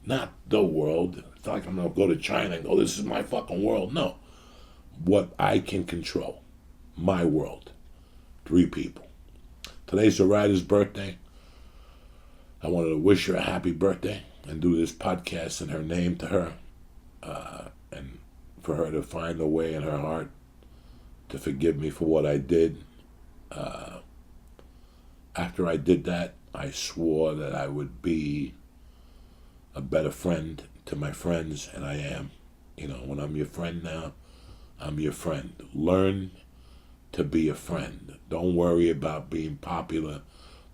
Not the world. It's not like I'm going to go to China and go, this is my fucking world. No. What I can control. My world. 3 people. Today's the writer's birthday. I wanted to wish her a happy birthday and do this podcast in her name to her. And for her to find a way in her heart to forgive me for what I did. After I did that, I swore that I would be a better friend to my friends, and I am. When I'm your friend now, I'm your friend. Learn to be a friend. Don't worry about being popular.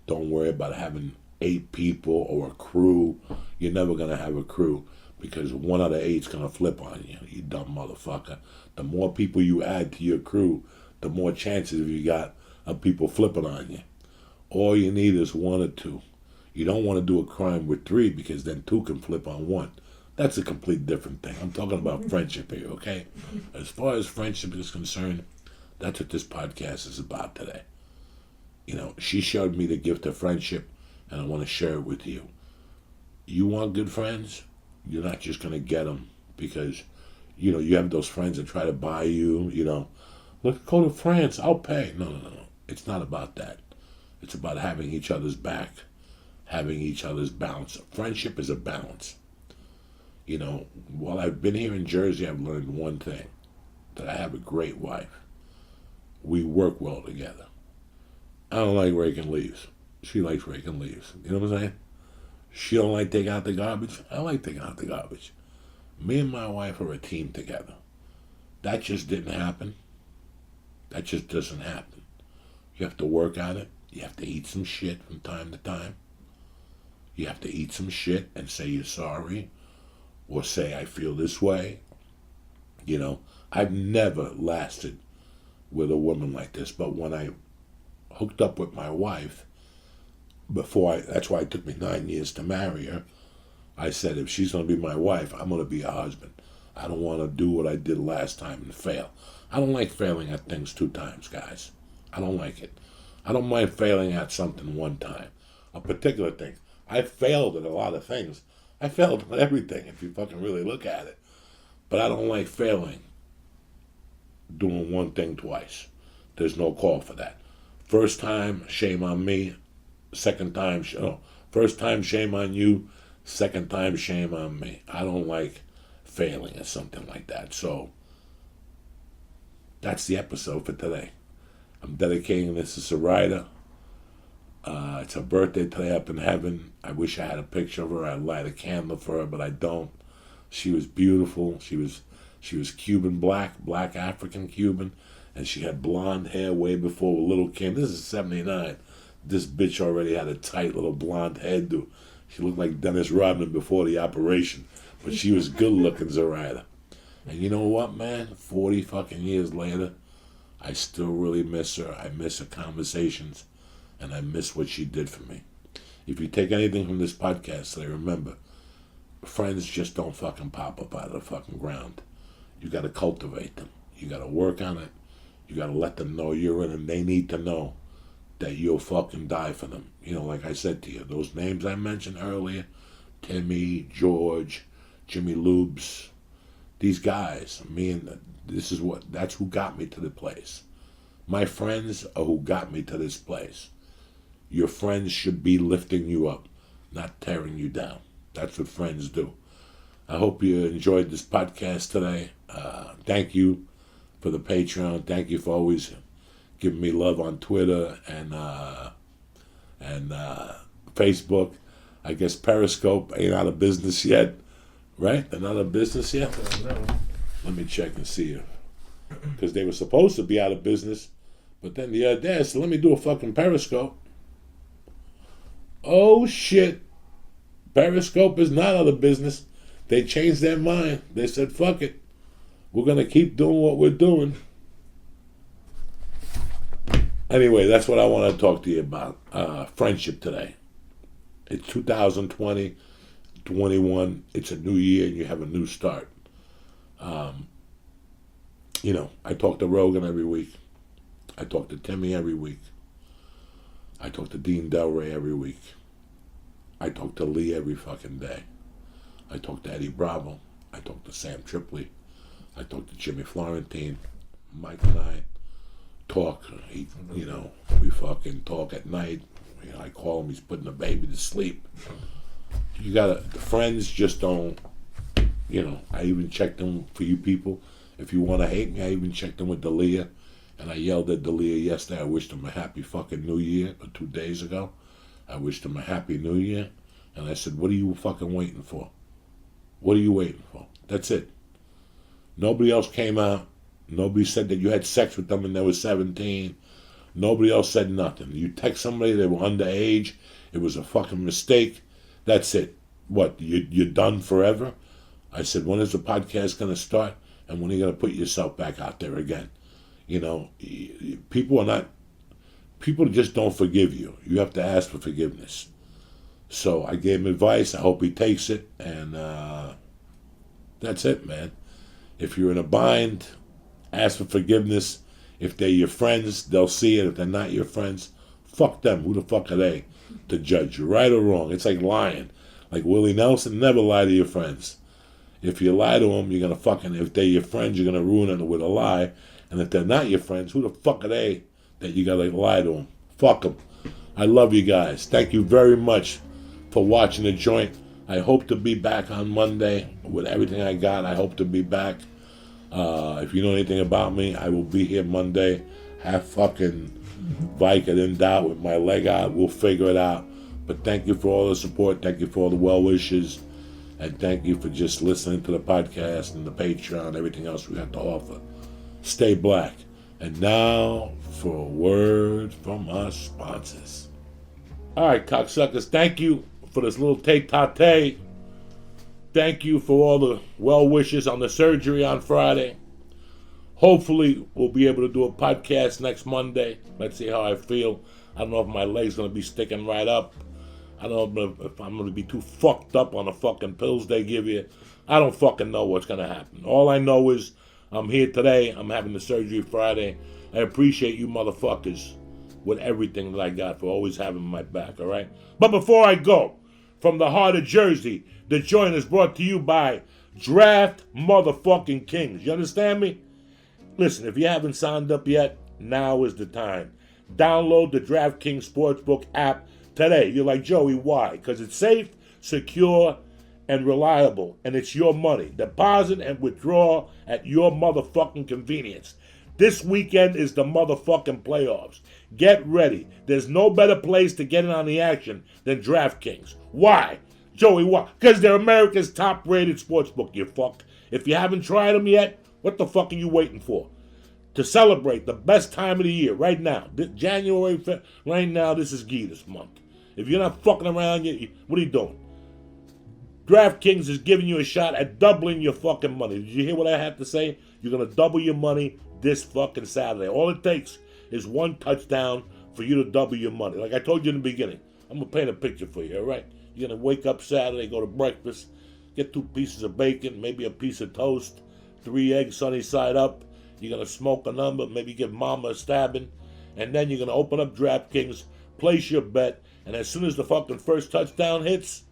Don't worry about having 8 people or a crew. You're never going to have a crew because 1 out of 8's going to flip on you, you dumb motherfucker. The more people you add to your crew, the more chances you got of people flipping on you. All you need is 1 or 2. You don't want to do a crime with 3 because then 2 can flip on 1. That's a complete different thing. I'm talking about friendship here, okay? As far as friendship is concerned, that's what this podcast is about today. She showed me the gift of friendship, and I want to share it with you. You want good friends? You're not just going to get them because, you have those friends that try to buy you, Look, go to France, I'll pay. No. It's not about that. It's about having each other's back, having each other's balance. Friendship is a balance. While I've been here in Jersey, I've learned one thing, that I have a great wife. We work well together. I don't like raking leaves. She likes raking leaves. You know what I'm saying? She don't like taking out the garbage. I like taking out the garbage. Me and my wife are a team together. That just didn't happen. That just doesn't happen. You have to work at it. You have to eat some shit from time to time. You have to eat some shit and say you're sorry, or say I feel this way. You know, I've never lasted with a woman like this, but when I hooked up with my wife, that's why it took me 9 years to marry her. I said, if she's going to be my wife, I'm going to be a husband. I don't want to do what I did last time and fail. I don't like failing at things 2 times, guys. I don't like it. I don't mind failing at something 1 time. A particular thing. I failed at a lot of things. I failed at everything, if you fucking really look at it. But I don't like failing, doing 1 thing twice. There's no call for that. First time, shame on me. Second time, first time, shame on you. Second time, shame on me. I don't like failing at something like that. So, that's the episode for today. I'm dedicating this to Sarita. It's her birthday today up in heaven. I wish I had a picture of her. I'd light a candle for her, but I don't. She was beautiful. She was Cuban black African Cuban, and she had blonde hair way before little Kim. This is 79. This bitch already had a tight little blonde hairdo. She looked like Dennis Rodman before the operation, but she was good looking, Zoraida. And you know what, man? 40 fucking years later, I still really miss her. I miss her conversations, and I miss what she did for me. If you take anything from this podcast today, remember, friends just don't fucking pop up out of the fucking ground. You got to cultivate them. You got to work on it. You got to let them know you're in, and they need to know that you'll fucking die for them. You know, like I said to you, those names I mentioned earlier, Timmy, George, Jimmy Lubes, these guys, that's who got me to the place. My friends are who got me to this place. Your friends should be lifting you up, not tearing you down. That's what friends do. I hope you enjoyed this podcast today. Thank you for the Patreon. Thank you for always giving me love on Twitter and Facebook. I guess Periscope ain't out of business yet, right? They're not out of business yet? Let me check and see if, because they were supposed to be out of business, but then the other day I said, let me do a fucking Periscope. Oh shit. Periscope is not out of business. They changed their mind. They said, fuck it. We're going to keep doing what we're doing. Anyway, that's what I want to talk to you about. Friendship today. It's 2020, 21. It's a new year and you have a new start. You know, I talk to Rogan every week. I talk to Timmy every week. I talk to Dean Delray every week. I talk to Lee every fucking day. I talk to Eddie Bravo. I talk to Sam Tripoli. I talk to Jimmy Florentine. Mike and I talk. We fucking talk at night. You know, I call him. He's putting the baby to sleep. The friends just don't. You know, I even checked them for you people. If you want to hate me, I even checked them with Dalia. And I yelled at Dalia yesterday. I wished him a happy fucking New Year, or 2 days ago. I wished him a happy New Year. And I said, what are you fucking waiting for? What are you waiting for? That's it. Nobody else came out. Nobody said that you had sex with them when they were 17. Nobody else said nothing. You text somebody, they were underage. It was a fucking mistake. That's it. What, you're done forever? I said, when is the podcast going to start? And when are you going to put yourself back out there again? You know, people just don't forgive you. You have to ask for forgiveness. So I gave him advice. I hope he takes it. And that's it, man. If you're in a bind, ask for forgiveness. If they're your friends, they'll see it. If they're not your friends, fuck them. Who the fuck are they to judge you, right or wrong? It's like lying. Like Willie Nelson, never lie to your friends. If you lie to them, you're going to if they're your friends, you're going to ruin it with a lie. And if they're not your friends, who the fuck are they that you got to lie to them? Fuck them. I love you guys. Thank you very much for watching The Joint. I hope to be back on Monday with everything I got. I hope to be back. If you know anything about me, I will be here Monday. Have fucking Vicodin out with my leg out. We'll figure it out. But thank you for all the support. Thank you for all the well wishes. And thank you for just listening to the podcast and the Patreon and everything else we have to offer. Stay black. And now for a word from our sponsors. All right, cocksuckers, thank you for this little tete-a-tete. Thank you for all the well wishes on the surgery on Friday. Hopefully, we'll be able to do a podcast next Monday. Let's see how I feel. I don't know if my leg's going to be sticking right up. I don't know if I'm going to be too fucked up on the fucking pills they give you. I don't fucking know what's going to happen. All I know is I'm here today. I'm having the surgery Friday. I appreciate you motherfuckers with everything that I got for always having my back, all right? But before I go, from the heart of Jersey, the joint is brought to you by Draft Motherfucking Kings. You understand me? Listen, if you haven't signed up yet, now is the time. Download the DraftKings Sportsbook app today. You're like, Joey, why? Because it's safe, secure, and reliable, and it's your money. Deposit and withdraw at your motherfucking convenience. This weekend is the motherfucking playoffs. Get ready. There's no better place to get in on the action than DraftKings. Why? Joey, why? Because they're America's top-rated sportsbook, you fuck. If you haven't tried them yet, what the fuck are you waiting for? To celebrate the best time of the year, right now, January, right now, this is Gita's month. If you're not fucking around, what are you doing? DraftKings is giving you a shot at doubling your fucking money. Did you hear what I had to say? You're going to double your money this fucking Saturday. All it takes is one touchdown for you to double your money. Like I told you in the beginning, I'm going to paint a picture for you, all right? You're going to wake up Saturday, go to breakfast, get 2 pieces of bacon, maybe a piece of toast, 3 eggs sunny side up. You're going to smoke a number, maybe give mama a stabbing, and then you're going to open up DraftKings, place your bet, and as soon as the fucking first touchdown hits,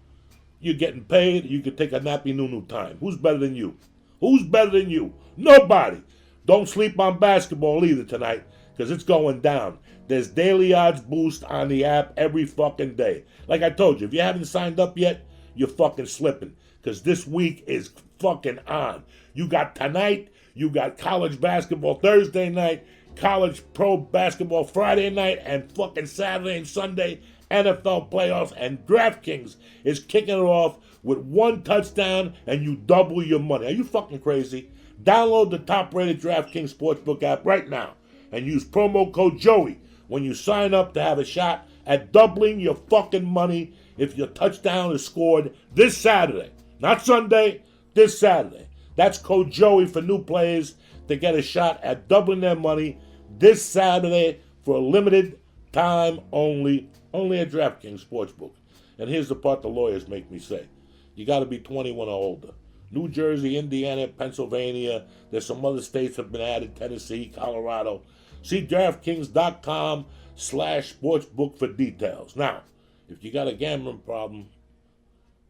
you're getting paid. You can take a nappy nunu time. Who's better than you? Who's better than you? Nobody. Don't sleep on basketball either tonight, because it's going down. There's daily odds boost on the app every fucking day. Like I told you, if you haven't signed up yet, you're fucking slipping, because this week is fucking on. You got tonight, you got college basketball Thursday night, college pro basketball Friday night, and fucking Saturday and Sunday NFL playoffs, and DraftKings is kicking it off with 1 touchdown and you double your money. Are you fucking crazy? Download the top-rated DraftKings Sportsbook app right now and use promo code Joey when you sign up to have a shot at doubling your fucking money if your touchdown is scored this Saturday. Not Sunday, this Saturday. That's code Joey for new players to get a shot at doubling their money this Saturday for a limited time only at DraftKings Sportsbook. And here's the part the lawyers make me say. You got to be 21 or older. New Jersey, Indiana, Pennsylvania. There's some other states that have been added. Tennessee, Colorado. See DraftKings.com/sportsbook for details. Now, if you got a gambling problem,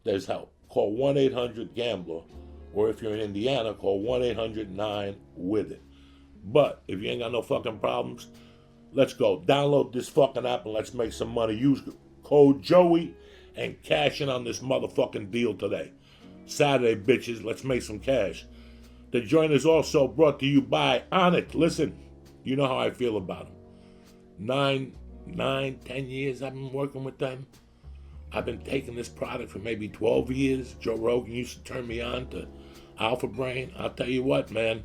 there's help. Call 1-800-GAMBLER. Or if you're in Indiana, call 1-800-9-WITH-IT. But if you ain't got no fucking problems, let's go. Download this fucking app and let's make some money. Use code Joey and cash in on this motherfucking deal today. Saturday, bitches. Let's make some cash. The joint is also brought to you by Onnit. Listen, you know how I feel about them. 10 years I've been working with them. I've been taking this product for maybe 12 years. Joe Rogan used to turn me on to Alpha Brain. I'll tell you what, man.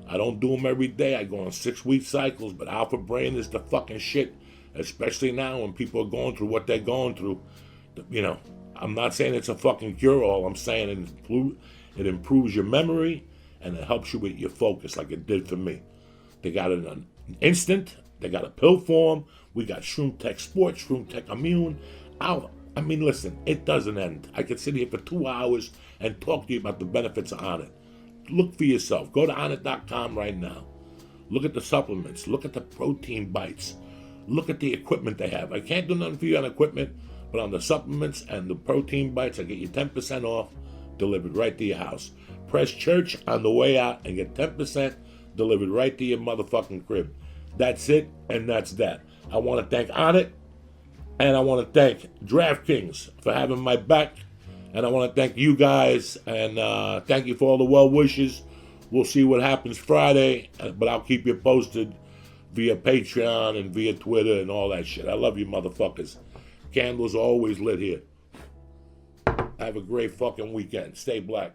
I don't do them every day. I go on 6-week cycles, but Alpha Brain is the fucking shit, especially now when people are going through what they're going through. You know, I'm not saying it's a fucking cure-all. I'm saying it improves your memory and it helps you with your focus like it did for me. They got it on instant. They got a pill form. We got Shroom Tech Sports, Shroom Tech Immune. I mean, listen, it doesn't end. I could sit here for 2 hours and talk to you about the benefits of Onnit. Look for yourself. Go to Onnit.com right now. Look at the supplements. Look at the protein bites. Look at the equipment they have. I can't do nothing for you on equipment, but on the supplements and the protein bites, I get you 10% off delivered right to your house. Press church on the way out and get 10% delivered right to your motherfucking crib. That's it, and that's that. I want to thank Onnit, and I want to thank DraftKings for having my back. And I want to thank you guys, and thank you for all the well wishes. We'll see what happens Friday, but I'll keep you posted via Patreon and via Twitter and all that shit. I love you motherfuckers. Candles are always lit here. Have a great fucking weekend. Stay black.